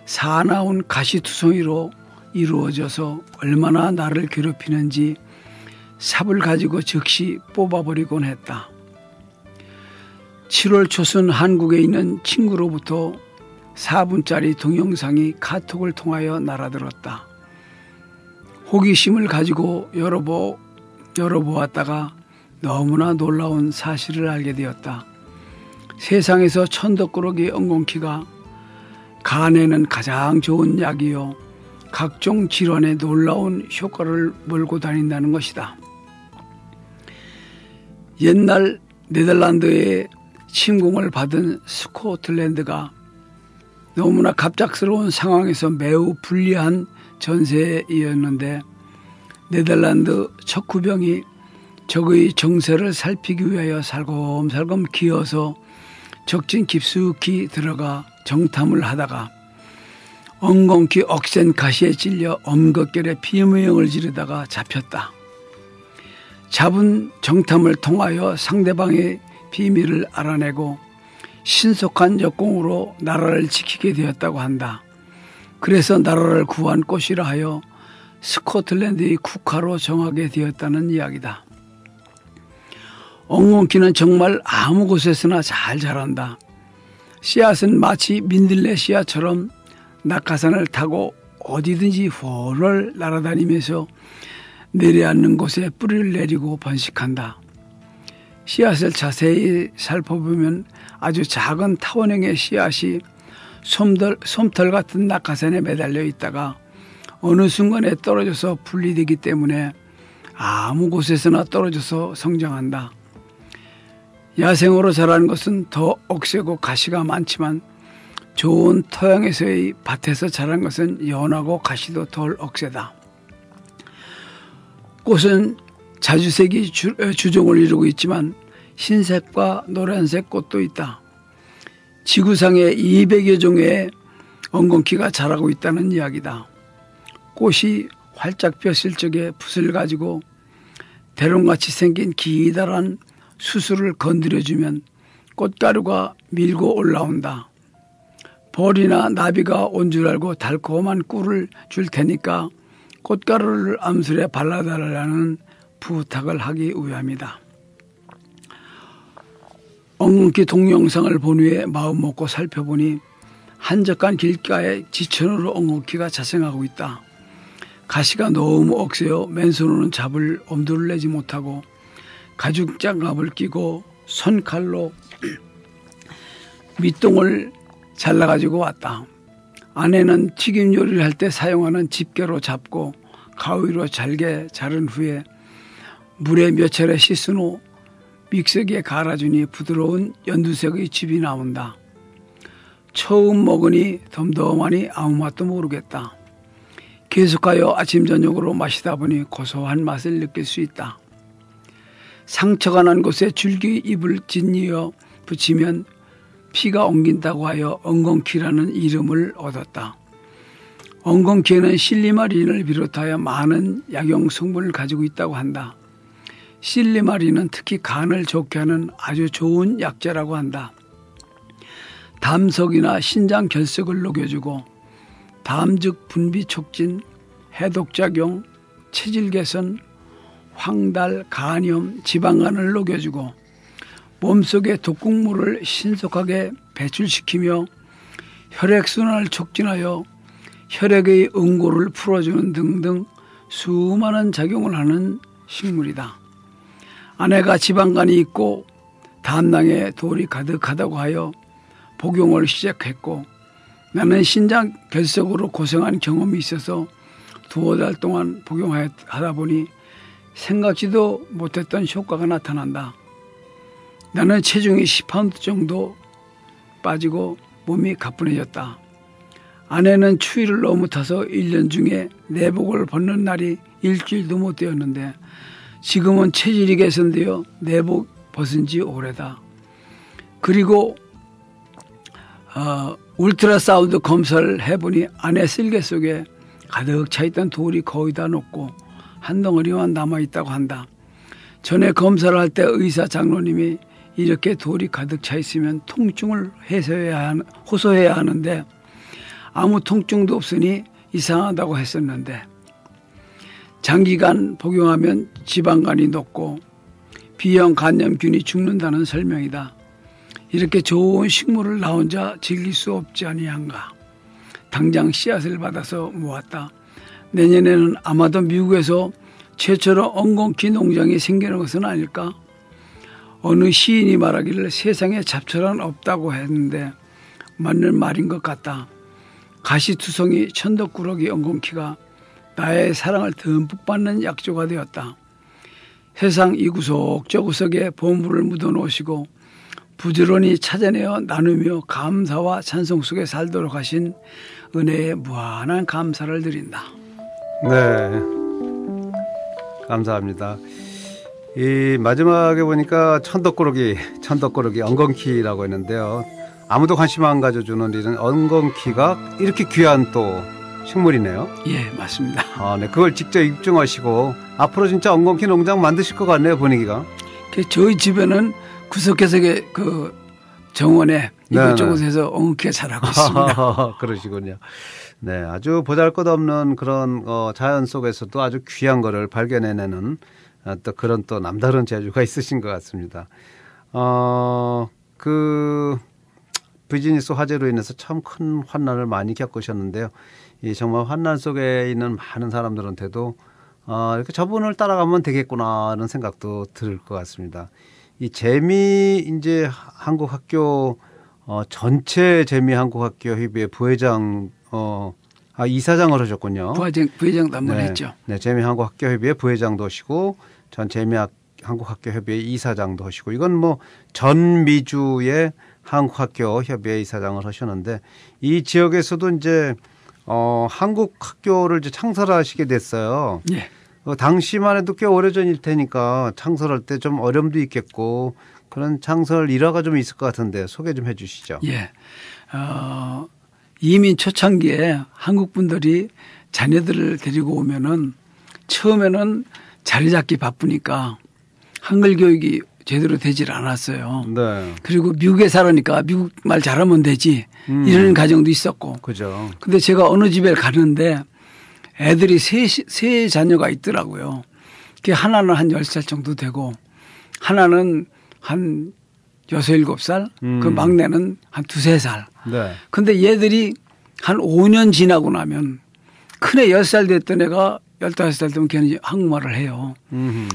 사나운 가시투성이로 이루어져서 얼마나 나를 괴롭히는지 삽을 가지고 즉시 뽑아버리곤 했다. 7월 초순 한국에 있는 친구로부터 4분짜리 동영상이 카톡을 통하여 날아들었다. 호기심을 가지고 열어보았다가 너무나 놀라운 사실을 알게 되었다. 세상에서 천덕꾸러기 엉겅퀴가 간에는 가장 좋은 약이요 각종 질환에 놀라운 효과를 몰고 다닌다는 것이다. 옛날 네덜란드의 침공을 받은 스코틀랜드가 너무나 갑작스러운 상황에서 매우 불리한 전세이었는데 네덜란드 척후병이 적의 정세를 살피기 위하여 살금살금 기어서 적진 깊숙이 들어가 정탐을 하다가 엉겅퀴 억센 가시에 찔려 엄격결에 피무형을 지르다가 잡혔다. 잡은 정탐을 통하여 상대방의 비밀을 알아내고 신속한 역공으로 나라를 지키게 되었다고 한다. 그래서 나라를 구한 꽃이라 하여 스코틀랜드의 국화로 정하게 되었다는 이야기다. 엉겅퀴는 정말 아무 곳에서나 잘 자란다. 씨앗은 마치 민들레 씨앗처럼 낙하산을 타고 어디든지 홀월 날아다니면서 내려앉는 곳에 뿌리를 내리고 번식한다. 씨앗을 자세히 살펴보면 아주 작은 타원형의 씨앗이 솜털 같은 낙하산에 매달려 있다가 어느 순간에 떨어져서 분리되기 때문에 아무 곳에서나 떨어져서 성장한다. 야생으로 자라는 것은 더 억세고 가시가 많지만 좋은 토양에서의 밭에서 자란 것은 연하고 가시도 덜 억세다. 꽃은 자주색이 주종을 이루고 있지만 흰색과 노란색 꽃도 있다. 지구상에 200여 종의 엉겅퀴가 자라고 있다는 이야기다. 꽃이 활짝 폈을 적에 붓을 가지고 대롱같이 생긴 기다란 수술을 건드려주면 꽃가루가 밀고 올라온다. 벌이나 나비가 온 줄 알고 달콤한 꿀을 줄 테니까 꽃가루를 암술에 발라달라는 부탁을 하기 위함이다. 엉겅퀴 동영상을 본 후에 마음 먹고 살펴보니 한적한 길가에 지천으로 엉겅퀴가 자생하고 있다. 가시가 너무 억세어 맨손으로는 잡을 엄두를 내지 못하고 가죽장갑을 끼고 손칼로 밑동을 잘라가지고 왔다. 아내는 튀김 요리를 할 때 사용하는 집게로 잡고 가위로 잘게 자른 후에 물에 몇 차례 씻은 후 믹서기에 갈아주니 부드러운 연두색의 즙이 나온다. 처음 먹으니 덤덤하니 아무 맛도 모르겠다. 계속하여 아침 저녁으로 마시다 보니 고소한 맛을 느낄 수 있다. 상처가 난 곳에 줄기잎을 짓이어 붙이면 피가 엉긴다고 하여 엉겅퀴라는 이름을 얻었다. 엉겅퀴에는 실리마린을 비롯하여 많은 약용 성분을 가지고 있다고 한다. 실리마린은 특히 간을 좋게 하는 아주 좋은 약재라고 한다. 담석이나 신장 결석을 녹여주고 담즙 분비 촉진, 해독작용, 체질 개선, 황달, 간염, 지방간을 녹여주고 몸속의 독극물을 신속하게 배출시키며 혈액순환을 촉진하여 혈액의 응고를 풀어주는 등등 수많은 작용을 하는 식물이다. 아내가 지방간이 있고 담낭에 돌이 가득하다고 하여 복용을 시작했고 나는 신장 결석으로 고생한 경험이 있어서 2달 동안 복용하다 보니 생각지도 못했던 효과가 나타난다. 나는 체중이 10파운드 정도 빠지고 몸이 가뿐해졌다. 아내는 추위를 너무 타서 1년 중에 내복을 벗는 날이 일주일도 못 되었는데 지금은 체질이 개선되어 내복 벗은 지 오래다. 그리고 울트라사운드 검사를 해보니 아내 쓸개 속에 가득 차있던 돌이 거의 다 녹고 한 덩어리만 남아있다고 한다. 전에 검사를 할 때 의사 장로님이 이렇게 돌이 가득 차 있으면 통증을 호소해야 하는데 아무 통증도 없으니 이상하다고 했었는데 장기간 복용하면 지방간이 높고 B형 간염균이 죽는다는 설명이다. 이렇게 좋은 식물을 나 혼자 즐길 수 없지 아니한가. 당장 씨앗을 받아서 모았다. 내년에는 아마도 미국에서 최초로 엉겅퀴 농장이 생기는 것은 아닐까. 어느 시인이 말하기를 세상에 잡초란 없다고 했는데 맞는 말인 것 같다. 가시투성이 천덕꾸러기 엉겅퀴가 나의 사랑을 듬뿍 받는 약조가 되었다. 세상 이구석 저구석에 보물을 묻어놓으시고 부지런히 찾아내어 나누며 감사와 찬송 속에 살도록 하신 은혜에 무한한 감사를 드린다. 네, 감사합니다. 이 마지막에 보니까 천덕꾸러기 엉겅퀴라고 했는데요. 아무도 관심 안 가져주는 이런 엉겅퀴가 이렇게 귀한 또 식물이네요. 예, 맞습니다. 네, 그걸 직접 입증하시고 앞으로 진짜 엉겅퀴 농장 만드실 것 같네요, 분위기가. 저희 집에는 구석구석에 그 정원에 이곳저곳에서 엉겅퀴가 자라고 있습니다. 그러시군요. 네, 아주 보잘것없는 그런 자연 속에서도 아주 귀한 거를 발견해내는 또 그런 또 남다른 재주가 있으신 것 같습니다. 그 비즈니스 화재로 인해서 참 큰 환난을 많이 겪으셨는데요. 이 정말 환난 속에 있는 많은 사람들한테도 이렇게 저분을 따라가면 되겠구나 하는 생각도 들 것 같습니다. 이 재미 이제 한국학교 전체 재미 한국학교 협의회 부회장 이사장을 하셨군요. 부회장도 한번 했죠. 네, 재미 한국학교 협의회 부회장도 하시고 전 재미 한국학교 협의회 이사장도 하시고 이건 뭐 전미주의 한국학교 협의회 이사장을 하셨는데 이 지역에서도 이제 한국 학교를 이제 창설하시게 됐어요. 예. 당시만 해도 꽤 오래전일 테니까 창설할 때 좀 어려움도 있겠고 그런 창설 일화가 좀 있을 것 같은데 소개 좀 해 주시죠. 예. 이민 초창기에 한국 분들이 자녀들을 데리고 오면은 처음에는 자리 잡기 바쁘니까 한글 교육이 제대로 되질 않았어요. 네. 그리고 미국에 살으니까 미국 말 잘하면 되지 이런 가정도 있었고. 그죠. 근데 제가 어느 집에 갔는데 애들이 세 자녀가 있더라고요. 그 하나는 한 10살 정도 되고 하나는 한 6, 7살 그 막내는 한 2, 3살. 네. 근데 얘들이 한 5년 지나고 나면 큰애 10살 됐던 애가 15살 되면 걔는 한국말을 해요.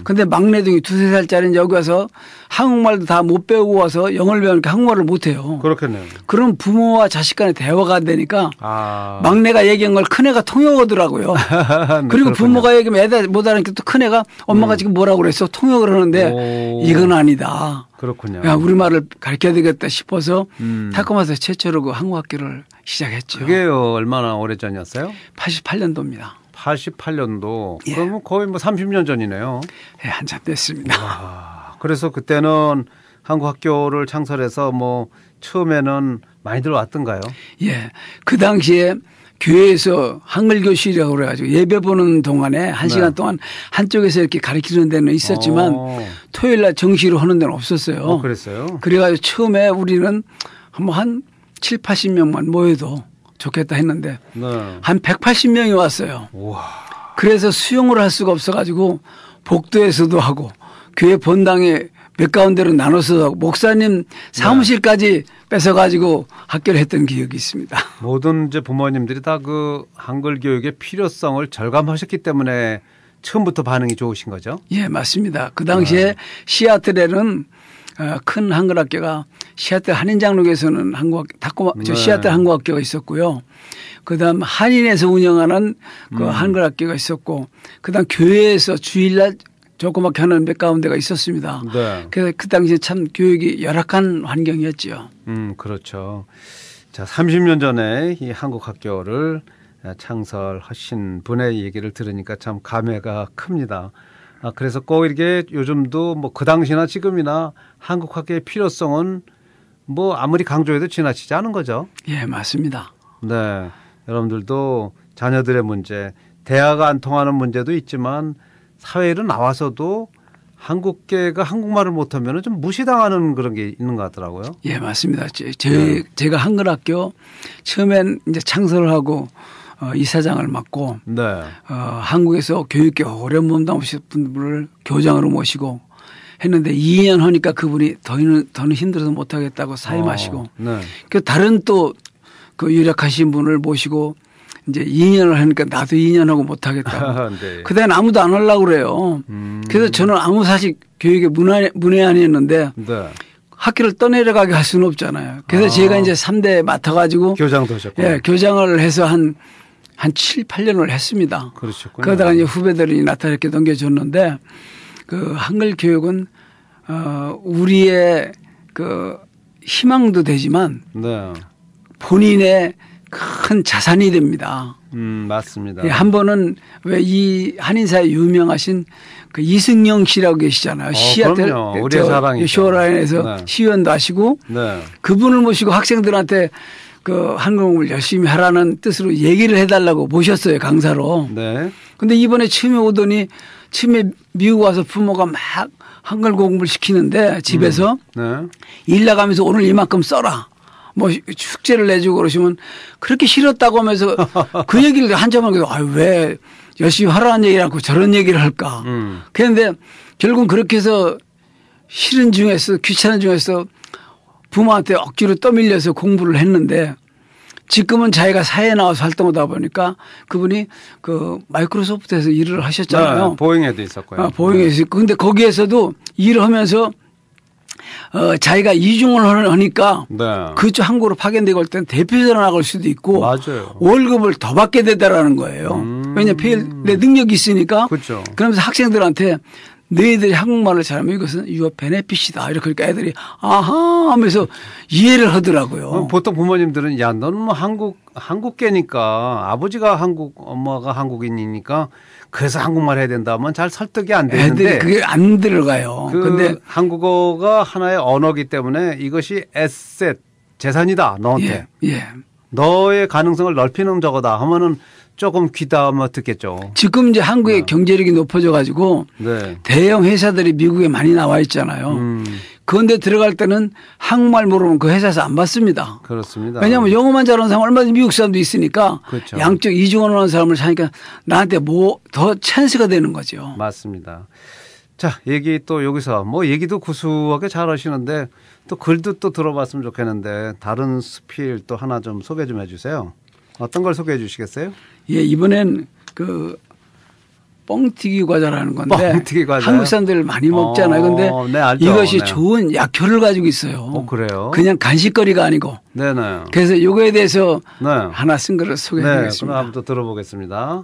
근데 막내둥이 2, 3살짜리는 여기 와서 한국말도 다 못 배우고 와서 영어를 배우니까 한국말을 못 해요. 그렇겠네요. 그럼 부모와 자식 간의 대화가 안 되니까 막내가 얘기한 걸 큰애가 통역하더라고요. 네, 그리고 그렇군요. 부모가 얘기하면 애들 못 알아니까 또 큰애가 엄마가 지금 뭐라고 그랬어 통역을 하는데 이건 아니다. 그렇군요. 야, 우리말을 가르쳐야 되겠다 싶어서 타코마에서 최초로 그 한국학교를 시작했죠. 그게 얼마나 오래전이었어요? 88년도입니다. 88년도. 예. 그러면 거의 뭐 30년 전이네요. 네, 한참 됐습니다. 그래서 그때는 한국 학교를 창설해서 뭐 처음에는 많이들 왔던가요? 예. 그 당시에 교회에서 한글 교실이라고 그래가지고 예배 보는 동안에 1시간 동안 한쪽에서 이렇게 가르치는 데는 있었지만 토요일 날 정시로 하는 데는 없었어요. 그랬어요? 그래가지고 처음에 우리는 한 7, 80명만 모여도 좋겠다 했는데 네. 한 180명이 왔어요. 우와. 그래서 수용을 할 수가 없어가지고 복도에서도 하고 교회 본당에 몇 가운데로 나눠서 하고 목사님 사무실까지 뺏어가지고 학교를 했던 기억이 있습니다. 모든 이제 부모님들이 다 그 한글 교육의 필요성을 절감하셨기 때문에 처음부터 반응이 좋으신 거죠? 예, 맞습니다. 그 당시에 시애틀에는 큰 한글 학교가 시애틀 한인장로교에서는 네. 시애틀 한국 학교가 있었고요. 그다음 한인에서 운영하는 그 한글 학교가 있었고, 그다음 교회에서 주일날 조그맣게 하는 몇 가운데가 있었습니다. 네. 그래서 그 당시에 참 교육이 열악한 환경이었죠. 그렇죠. 자, 30년 전에 이 한국 학교를 창설하신 분의 얘기를 들으니까 참 감회가 큽니다. 그래서 꼭 이렇게 요즘도 뭐 그 당시나 지금이나 한국 학교의 필요성은 뭐 아무리 강조해도 지나치지 않은 거죠. 예, 맞습니다. 네. 여러분들도 자녀들의 문제, 대화가 안 통하는 문제도 있지만 사회로 나와서도 한국계가 한국말을 못하면 좀 무시당하는 그런 게 있는 것 같더라고요. 예, 맞습니다. 제가 한글 학교 처음엔 이제 창설을 하고 이사장을 맡고 네. 한국에서 교육계 오래 몸담으신 분을 교장으로 모시고 했는데 2년 하니까 그분이 더는 힘들어서 못하겠다고 사임하시고 네. 그 다른 또 그 유력하신 분을 모시고 이제 2년을 하니까 나도 2년 하고 못하겠다고. 네. 그다음에 아무도 안 하려고 그래요. 그래서 저는 아무 사실 교육에 문외한이었는데 네. 학교를 떠내려가게 할 수는 없잖아요. 그래서 제가 이제 3대 맡아가지고 교장도 하셨고. 예, 교장을 해서 한 7, 8년을 했습니다. 그러셨군요. 그러다가 이제 후배들이 나타나게 넘겨줬는데 그 한글 교육은 우리의 그 희망도 되지만 네. 본인의 큰 자산이 됩니다. 맞습니다. 예, 한 번은 왜 이 한인사에 유명하신 그 이승영 씨라고 계시잖아요. 시애틀 그럼요. 우리의 사랑이죠. 쇼라인에서 네. 시의원도 하시고 네. 그분을 모시고 학생들한테 그 한글 공부를 열심히 하라는 뜻으로 얘기를 해달라고 모셨어요, 강사로. 네. 근데 이번에 처음에 오더니 처음에 미국 와서 부모가 막 한글 공부를 시키는데 집에서 네. 일 나가면서 오늘 이만큼 써라. 뭐 숙제를 내주고 그러시면 그렇게 싫었다고 하면서 그 얘기를 한참 하게 왜 열심히 하라는 얘기를 하고 저런 얘기를 할까. 그런데 결국 그렇게 해서 싫은 중에서 귀찮은 중에서 부모한테 억지로 떠밀려서 공부를 했는데 지금은 자기가 사회에 나와서 활동하다 보니까 그분이 그 마이크로소프트에서 일을 하셨잖아요. 네, 보잉에도 있었고요. 보잉에서 있고. 근데 거기에서도 일을 하면서 자기가 이중을 하니까 네. 그쪽 한국으로 파견되고 올 때는 대표자로 나갈 수도 있고 맞아요. 월급을 더 받게 되더라는 거예요. 왜냐하면 내 능력이 있으니까. 그렇죠. 그러면서 학생들한테 너희들이 한국말을 잘하면 이것은 유어 베네핏이다. 이렇게 그러니까 애들이 아하 하면서 이해를 하더라고요. 보통 부모님들은 야, 너는 뭐 한국계니까 아버지가 엄마가 한국인이니까 그래서 한국말 해야 된다면 잘 설득이 안 되는데 애들이 그게 안 들어가요. 근데 한국어가 하나의 언어기 때문에 이것이 에셋 재산이다 너한테. 예. 너의 가능성을 넓히는 저거다 하면은 조금 귀담아 듣겠죠. 지금 이제 한국의 경제력이 높아져 가지고 네. 대형 회사들이 미국에 많이 나와 있잖아요. 그런데 들어갈 때는 한국말 모르면 그 회사에서 안 받습니다. 그렇습니다. 왜냐하면 영어만 잘하는 사람 얼마든지 미국 사람도 있으니까 그렇죠. 양쪽 이중언어 하는 사람을 사니까 나한테 뭐 더 찬스가 되는 거죠. 맞습니다. 자, 얘기 또 여기서 뭐 얘기도 구수하게 잘 하시는데 또 글도 또 들어봤으면 좋겠는데 다른 스필 또 하나 좀 소개 좀 해주세요. 어떤 걸 소개해 주시겠어요? 예, 이번엔 그 뻥튀기 과자라는 건데 뻥튀기 과자요? 한국 사람들 많이 먹잖아요. 근데 네, 알죠. 이것이 네. 좋은 약효를 가지고 있어요. 그래요? 그냥 간식거리가 아니고. 네네. 그래서 이거에 대해서 네. 하나 쓴 거를 소개해 네, 드리겠습니다. 그럼 한번 또 들어보겠습니다.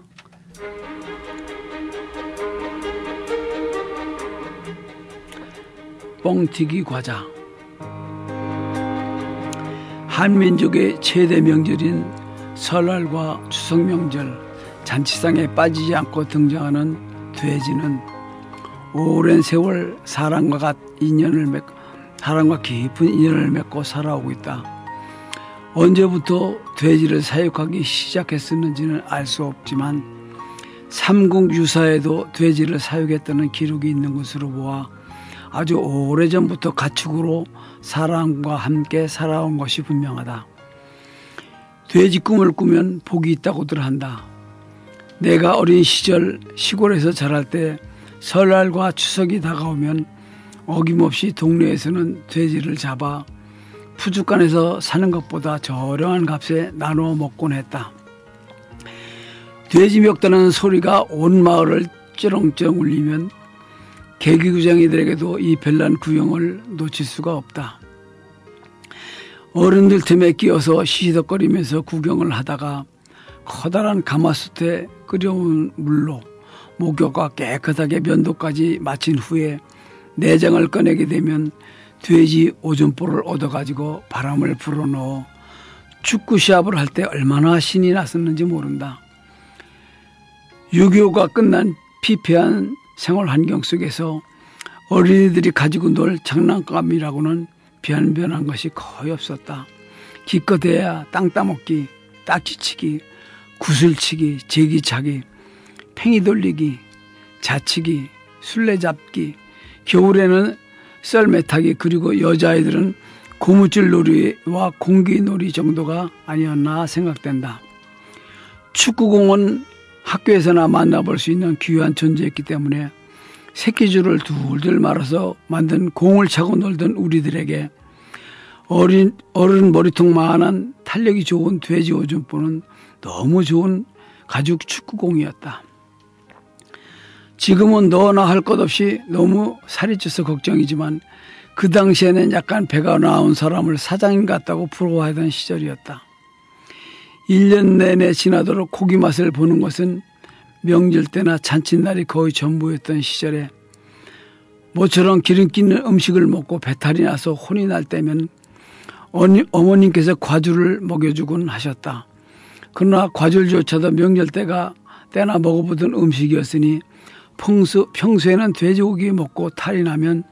뻥튀기 과자. 한민족의 최대 명절인 설날과 추석 명절 잔치상에 빠지지 않고 등장하는 돼지는 오랜 세월 사람과 깊은 인연을 맺고 살아오고 있다. 언제부터 돼지를 사육하기 시작했었는지는 알 수 없지만 삼국 유사에도 돼지를 사육했다는 기록이 있는 것으로 보아 아주 오래전부터 가축으로 사람과 함께 살아온 것이 분명하다. 돼지 꿈을 꾸면 복이 있다고들 한다. 내가 어린 시절 시골에서 자랄 때 설날과 추석이 다가오면 어김없이 동네에서는 돼지를 잡아 푸주간에서 사는 것보다 저렴한 값에 나누어 먹곤 했다. 돼지 멱다는 소리가 온 마을을 찌렁찌렁 울리면 개기구쟁이들에게도 이 별난 구경을 놓칠 수가 없다. 어른들 틈에 끼어서 시시덕거리면서 구경을 하다가 커다란 가마솥에 끓여온 물로 목욕과 깨끗하게 면도까지 마친 후에 내장을 꺼내게 되면 돼지 오줌볼을 얻어가지고 바람을 불어넣어 축구 시합을 할 때 얼마나 신이 났었는지 모른다. 6.25가 끝난 피폐한 생활 환경 속에서 어린이들이 가지고 놀 장난감이라고는 변변한 것이 거의 없었다. 기껏해야 땅 따먹기, 딱지치기, 구슬치기, 제기차기, 팽이 돌리기, 자치기, 술래잡기, 겨울에는 썰매 타기, 그리고 여자아이들은 고무줄 놀이와 공기놀이 정도가 아니었나 생각된다. 축구공은 학교에서나 만나볼 수 있는 귀한 존재였기 때문에 새끼줄을 둘둘 말아서 만든 공을 차고 놀던 우리들에게 어른 머리통만한 탄력이 좋은 돼지 오줌보는 너무 좋은 가죽 축구공이었다. 지금은 너나 할 것 없이 너무 살이 쪄서 걱정이지만 그 당시에는 약간 배가 나온 사람을 사장님 같다고 부러워하던 시절이었다. 1년 내내 지나도록 고기 맛을 보는 것은 명절 때나 잔칫날이 거의 전부였던 시절에 모처럼 기름기 있는 음식을 먹고 배탈이 나서 혼이 날 때면 어머님께서 과주를 먹여주곤 하셨다. 그러나 과줄조차도 명절 때나 먹어보던 음식이었으니 평소에는 돼지고기 먹고 탈이 나면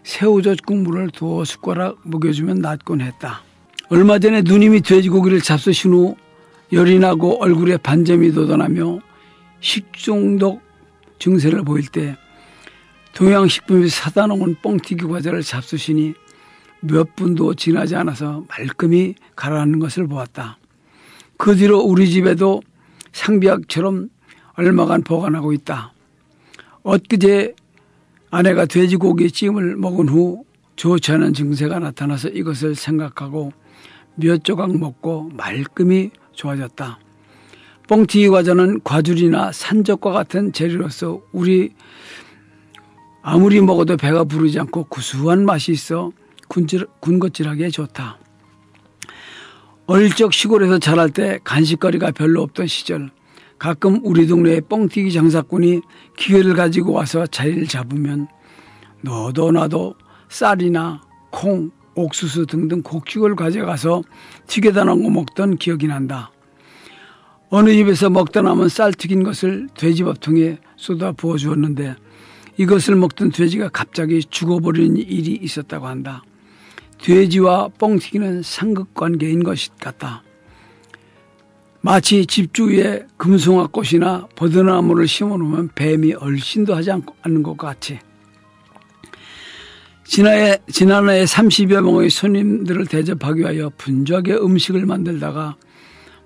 새우젓 국물을 두어 숟가락 먹여주면 낫곤 했다. 얼마 전에 누님이 돼지고기를 잡수신 후 열이 나고 얼굴에 반점이 돋아나며 식중독 증세를 보일 때 동양식품에서 사다 놓은 뻥튀기 과자를 잡수시니 몇 분도 지나지 않아서 말끔히 가라앉는 것을 보았다. 그 뒤로 우리 집에도 상비약처럼 얼마간 보관하고 있다. 엊그제 아내가 돼지고기 찜을 먹은 후 좋지 않은 증세가 나타나서 이것을 생각하고 몇 조각 먹고 말끔히 좋아졌다. 뻥튀기 과자는 과줄이나 산적과 같은 재료로서 아무리 먹어도 배가 부르지 않고 구수한 맛이 있어 군것질하기에 좋다. 어릴 적 시골에서 자랄 때 간식거리가 별로 없던 시절 가끔 우리 동네에 뻥튀기 장사꾼이 기계를 가지고 와서 자리를 잡으면 너도 나도 쌀이나 콩, 옥수수 등등 곡식을 가져가서 튀겨다 놓고 먹던 기억이 난다. 어느 집에서 먹다 남은 쌀 튀긴 것을 돼지밥통에 쏟아 부어 주었는데 이것을 먹던 돼지가 갑자기 죽어버리는 일이 있었다고 한다. 돼지와 뻥튀기는 상극관계인 것 같다. 마치 집 주위에 금송아꽃이나 버드나무를 심어놓으면 뱀이 얼씬도 하지 않는 것 같이. 지난해 30여 명의 손님들을 대접하기 위하여 분주하게 음식을 만들다가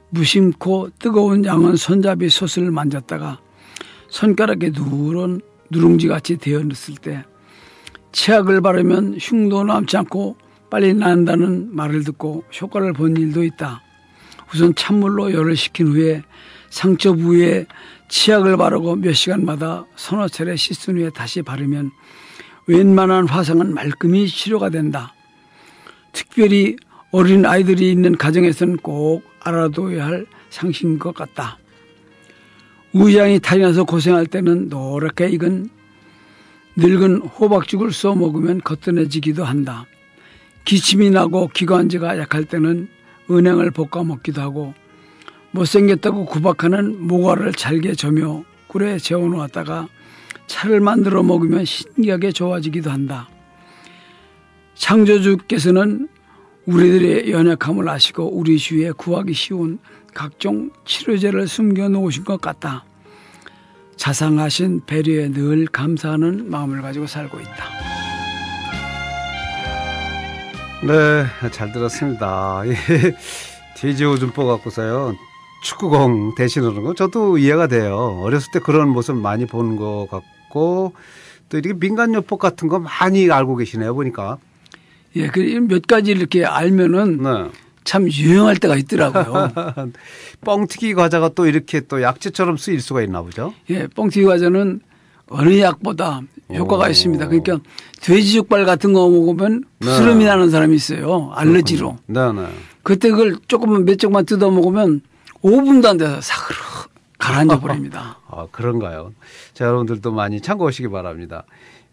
무심코 뜨거운 양은 손잡이 솥을 만졌다가 손가락에 누런 누룽지같이 되었을 때 치약을 바르면 흉도 남지 않고 빨리 난다는 말을 듣고 효과를 본 일도 있다. 우선 찬물로 열을 식힌 후에 상처 부위에 치약을 바르고 몇 시간마다 서너 차례 씻은 후에 다시 바르면 웬만한 화상은 말끔히 치료가 된다. 특별히 어린 아이들이 있는 가정에서는 꼭 알아둬야 할 상식인 것 같다. 우양이 탈이 나서 고생할 때는 노랗게 익은 늙은 호박죽을 쏘 먹으면 거뜬해지기도 한다. 기침이 나고 기관지가 약할 때는 은행을 볶아 먹기도 하고 못생겼다고 구박하는 모과를 잘게 저며 꿀에 재워놓았다가 차를 만들어 먹으면 신기하게 좋아지기도 한다. 창조주께서는 우리들의 연약함을 아시고 우리 주위에 구하기 쉬운 각종 치료제를 숨겨놓으신 것 같다. 자상하신 배려에 늘 감사하는 마음을 가지고 살고 있다. 네, 잘 들었습니다. 디지오줌보 갖고서요 축구공 대신하는 거 저도 이해가 돼요. 어렸을 때 그런 모습 많이 보는 것 같고 또 이렇게 민간요법 같은 거 많이 알고 계시네요 보니까. 예, 그 몇 가지 이렇게 알면은 네. 참 유용할 때가 있더라고요. 뻥튀기 과자가 또 이렇게 또 약재처럼 쓰일 수가 있나 보죠. 예, 뻥튀기 과자는 어느 약보다 효과가 오. 있습니다. 그러니까 돼지족발 같은 거 먹으면 네. 수름이 나는 사람이 있어요. 알러지로. 네네. 그때 그걸 조금만 몇 쪽만 뜯어 먹으면 5분도 안 돼서 사그러 가라앉아 버립니다. 아, 그런가요? 자, 여러분들도 많이 참고하시기 바랍니다.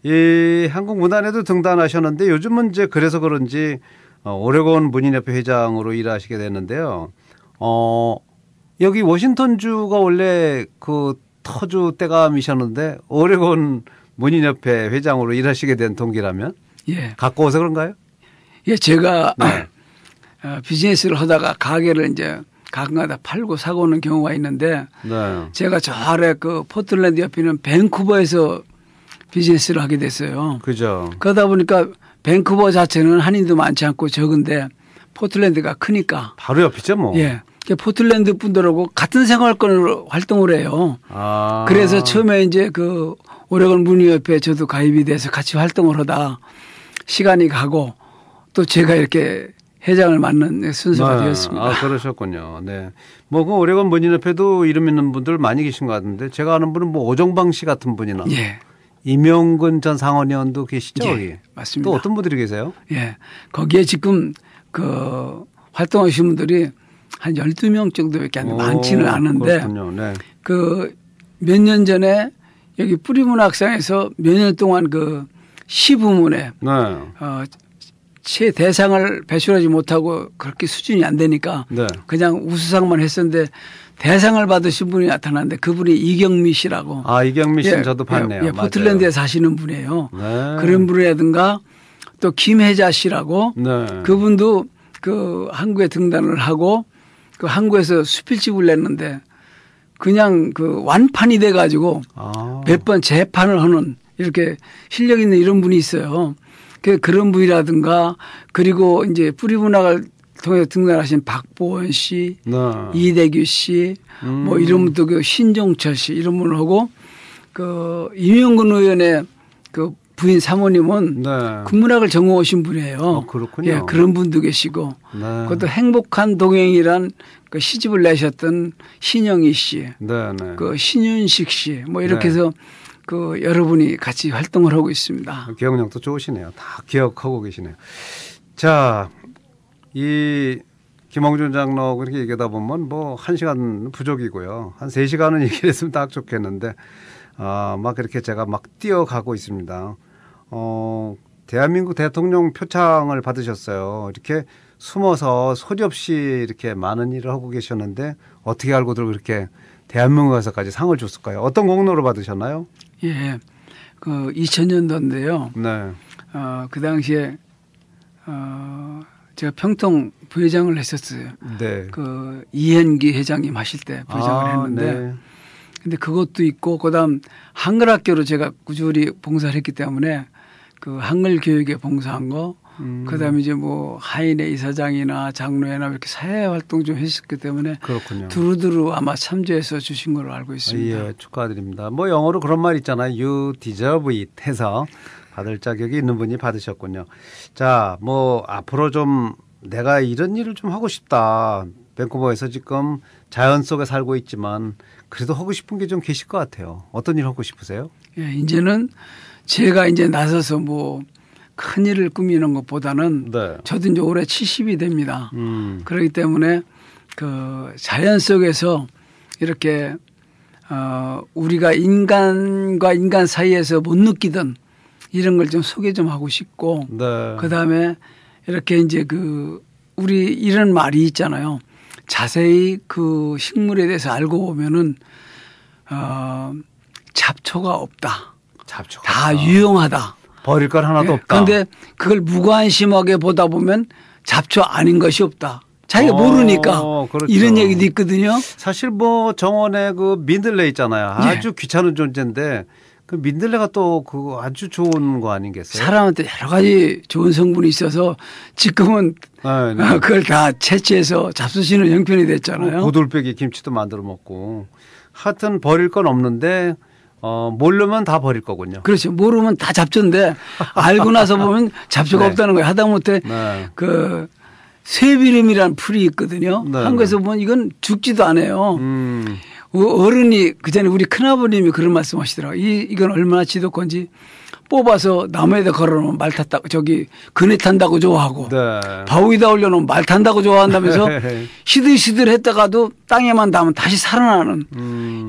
이 한국 문안에도 등단하셨는데 요즘은 이제 그래서 그런지 오레곤 문인협회 회장으로 일하시게 됐는데요. 여기 워싱턴주가 원래 그 터주 떼감이셨는데 오레곤 문인협회 회장으로 일하시게 된 동기라면 예. 가까워서 그런가요? 예, 제가 네. 비즈니스를 하다가 가게를 이제 가끔가다 팔고 사고 오는 경우가 있는데 네. 제가 저 아래 그 포틀랜드 옆에 있는 밴쿠버에서 비즈니스를 하게 됐어요. 그죠. 그러다 보니까 밴쿠버 자체는 한인도 많지 않고 적은데 포틀랜드가 크니까 바로 옆이죠 뭐. 예. 포틀랜드 분들하고 같은 생활권으로 활동을 해요. 아. 그래서 처음에 이제 그 오레곤 문의협회에 저도 가입이 돼서 같이 활동을 하다 시간이 가고 또 제가 이렇게 회장을 맡는 순서가 네. 되었습니다. 아, 그러셨군요. 네. 뭐, 그 오레곤 문인협회도 이름 있는 분들 많이 계신 것 같은데 제가 아는 분은 뭐 오정방 씨 같은 분이나 예. 임용근 전 상원의원도 계시죠? 예, 여기. 맞습니다. 또 어떤 분들이 계세요? 예. 거기에 지금 그 활동하시는 분들이 한 12명 정도밖에 안 많지는 않은데 그렇군요. 네. 그 몇 년 전에 여기 뿌리문학상에서 몇 년 동안 그 시부문에 네. 최대상을 배출하지 못하고 그렇게 수준이 안 되니까 네. 그냥 우수상만 했었는데 대상을 받으신 분이 나타났는데 그분이 이경미 씨라고. 아, 이경미 씨는 저도 봤네요. 예, 맞아요. 포틀랜드에 사시는 분이에요. 네. 그런 분이라든가 또 김혜자 씨라고 네. 그분도 그 한국에 등단을 하고 그 한국에서 수필집을 냈는데 그냥 그 완판이 돼 가지고 아. 몇 번 재판을 하는 이렇게 실력 있는 이런 분이 있어요. 그런 분이라든가 그리고 이제 뿌리문학을 통해서 등단하신 박보원 씨, 네. 이대규 씨, 뭐 이런 분도 그 신종철 씨 이런 분하고 그 임용근 의원의 그 부인 사모님은 네. 국문학을 전공하신 분이에요. 그렇군요. 예, 그런 분도 계시고 네. 그것도 행복한 동행이란 그 시집을 내셨던 신영희 씨, 네, 네. 그 신윤식 씨 뭐 이렇게 네. 해서 그 여러분이 같이 활동을 하고 있습니다. 기억력도 좋으시네요. 다 기억하고 계시네요. 자, 이 김홍준 장로 그렇게 얘기하다 보면 뭐 1시간 부족이고요. 한 3시간은 얘기했으면 딱 좋겠는데 막 이렇게 제가 막 뛰어가고 있습니다. 대한민국 대통령 표창을 받으셨어요. 이렇게 숨어서 소리 없이 이렇게 많은 일을 하고 계셨는데 어떻게 알고들 그렇게 대한민국에서까지 상을 줬을까요? 어떤 공로로 받으셨나요? 예, 그 2000년도인데요. 네. 그 당시에 제가 평통 부회장을 했었어요. 네. 그 이현기 회장님 하실 때 부회장을 했는데, 네. 근데 그것도 있고 그다음 한글학교로 제가 꾸준히 봉사를 했기 때문에 그 한글 교육에 봉사한 거, 그다음에 이제 뭐 하인의 이사장이나 장로회나 이렇게 사회 활동 좀 했었기 때문에 그렇군요. 두루두루 아마 참조해서 주신 걸로 알고 있습니다. 예, 축하드립니다. 뭐 영어로 그런 말 있잖아요. You deserve it 해서 받을 자격이 있는 분이 받으셨군요. 자, 뭐 앞으로 좀 내가 이런 일을 좀 하고 싶다. 밴쿠버에서 지금 자연 속에 살고 있지만 그래도 하고 싶은 게 좀 계실 것 같아요. 어떤 일 하고 싶으세요? 예, 이제는 제가 이제 나서서 뭐 큰 일을 꾸미는 것보다는 네. 저도 이제 올해 70이 됩니다. 그렇기 때문에 그 자연 속에서 이렇게 우리가 인간과 인간 사이에서 못 느끼던 이런 걸 좀 소개 좀 하고 싶고 네. 그다음에 이렇게 이제 그 우리 이런 말이 있잖아요. 자세히 그 식물에 대해서 알고 보면은 잡초가 없다. 잡초가 다 없다. 유용하다. 버릴 건 하나도 없다. 그런데 그걸 무관심하게 보다 보면 잡초 아닌 것이 없다. 자기가 모르니까 그렇죠. 이런 얘기도 있거든요. 사실 뭐 정원에 그 민들레 있잖아요. 아주 귀찮은 존재인데 그 민들레가 또 그거 아주 좋은 거 아니겠어요? 사람한테 여러 가지 좋은 성분이 있어서 지금은 네. 그걸 다 채취해서 잡수시는 형편이 됐잖아요. 고돌빼기 김치도 만들어 먹고. 하여튼 버릴 건 없는데 모르면 다 버릴 거군요. 그렇죠. 모르면 다 잡초인데 알고 나서 보면 잡초가 네. 없다는 거예요. 하다못해 네. 그 쇠비름이라는 풀이 있거든요. 네, 한국에서 보면 이건 죽지도 않아요. 음. 어른이 그전에 우리 큰아버님이 그런 말씀하시더라고요. 이건 얼마나 지독한지 뽑아서 나무에다 걸어놓으면 말 탔다고 저기 그네 탄다고 좋아하고 네. 바위에다 올려놓으면 말 탄다고 좋아한다면서 시들시들했다가도 땅에만 닿으면 다시 살아나는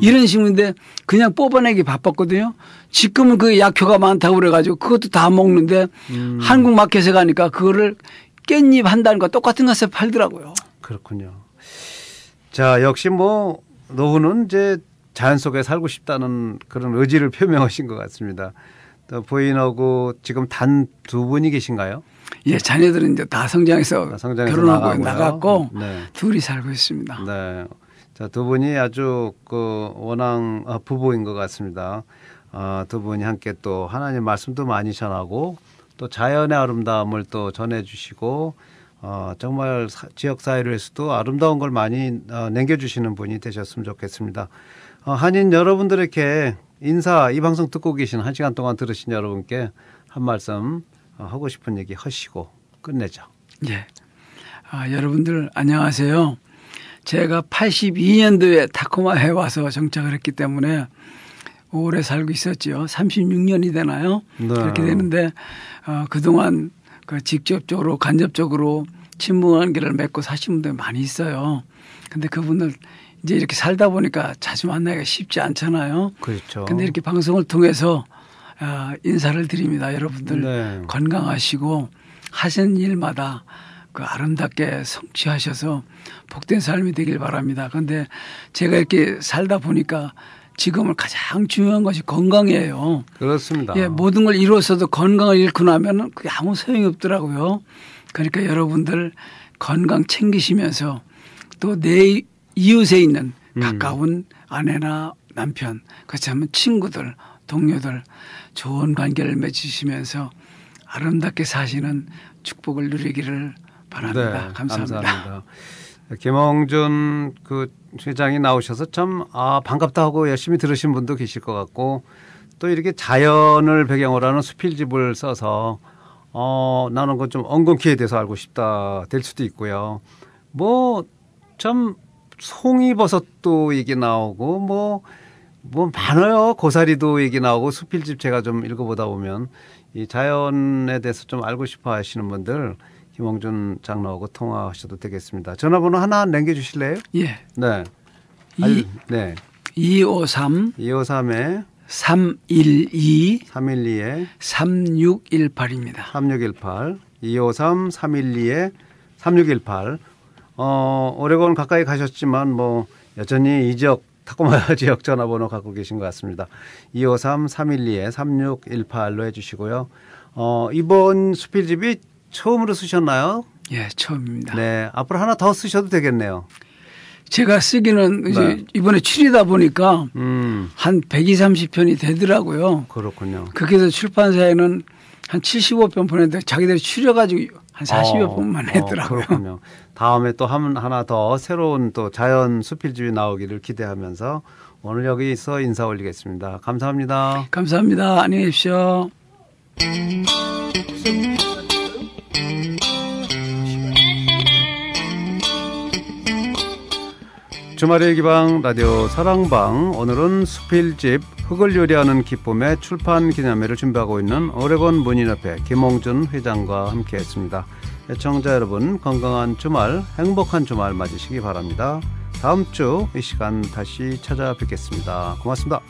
이런 식인데 그냥 뽑아내기 바빴거든요. 지금은 그 약효가 많다고 그래가지고 그것도 다 먹는데 한국 마켓에 가니까 그거를 깻잎 한다는 거 똑같은 것에 팔더라고요. 그렇군요. 자, 역시 뭐 노후는 이제 자연 속에 살고 싶다는 그런 의지를 표명하신 것 같습니다. 또 부인하고 지금 단 두 분이 계신가요? 예, 자녀들은 이제 다 성장해서 결혼하고 나갔고 네. 둘이 살고 있습니다. 네. 자, 두 분이 아주 그 원앙 부부인 것 같습니다. 두 분이 함께 또 하나님 말씀도 많이 전하고 또 자연의 아름다움을 또 전해주시고 정말 지역 사회로서도 아름다운 걸 많이 남겨주시는 분이 되셨으면 좋겠습니다. 한인 여러분들에게 인사, 이 방송 듣고 계신 1시간 동안 들으신 여러분께 한 말씀 하고 싶은 얘기 하시고 끝내죠. 예. 여러분들 안녕하세요. 제가 82년도에 타코마에 와서 정착을 했기 때문에 오래 살고 있었죠. 36년이 되나요? 네. 그렇게 되는데 그동안 그 직접적으로 간접적으로 친분 관계를 맺고 사신 분들 많이 있어요. 근데 그분들 이제 이렇게 살다 보니까 자주 만나기가 쉽지 않잖아요. 그렇죠. 근데 이렇게 방송을 통해서 인사를 드립니다. 여러분들 네. 건강하시고 하신 일마다 그 아름답게 성취하셔서 복된 삶이 되길 바랍니다. 그런데 제가 이렇게 살다 보니까 지금은 가장 중요한 것이 건강이에요. 그렇습니다. 예, 모든 걸 이루어서도 건강을 잃고 나면 그게 아무 소용이 없더라고요. 그러니까 여러분들 건강 챙기시면서 또 내 이웃에 있는 가까운 아내나 남편, 그렇지 않으면 친구들, 동료들 좋은 관계를 맺으시면서 아름답게 사시는 축복을 누리기를 바랍니다. 네, 감사합니다. 김홍준 그 회장이 나오셔서 참 반갑다 하고 열심히 들으신 분도 계실 것 같고 또 이렇게 자연을 배경으로 하는 수필집을 써서 나는 그 좀 엉겅퀴에 대해서 알고 싶다 될 수도 있고요. 뭐 참 송이버섯도 얘기 나오고 뭐 많아요. 고사리도 얘기 나오고 수필집 제가 좀 읽어보다 보면 이 자연에 대해서 좀 알고 싶어 하시는 분들 김홍준 장로하고 통화하셔도 되겠습니다. 전화번호 하나 남겨주실래요? 예. 네. 253-253에 312-3618입니다. 3618 253-312-3618 오레곤 가까이 가셨지만 뭐 여전히 이 지역 타코마 지역 전화번호 갖고 계신 것 같습니다. 253-312-3618로 해주시고요. 이번 수필집이 처음으로 쓰셨나요? 예, 처음입니다. 네, 앞으로 하나 더 쓰셔도 되겠네요. 제가 쓰기는 이제 네. 이번에 출이다 보니까 한 120, 30편이 되더라고요. 그렇군요. 그렇게 해서 출판사에는 한 75편 보냈는데 자기들이 추려가지고 한 40여 편만 했더라고요. 그렇군요. 다음에 또 하나 더 새로운 또 자연 수필집이 나오기를 기대하면서 오늘 여기서 인사 올리겠습니다. 감사합니다. 감사합니다. 안녕히 계십시오. 주말의 기방 라디오 사랑방 오늘은 수필집 흙을 요리하는 기쁨의 출판 기념회를 준비하고 있는 오레곤 문인협회 김홍준 회장과 함께했습니다. 애청자 여러분 건강한 주말 행복한 주말 맞으시기 바랍니다. 다음 주 이 시간 다시 찾아뵙겠습니다. 고맙습니다.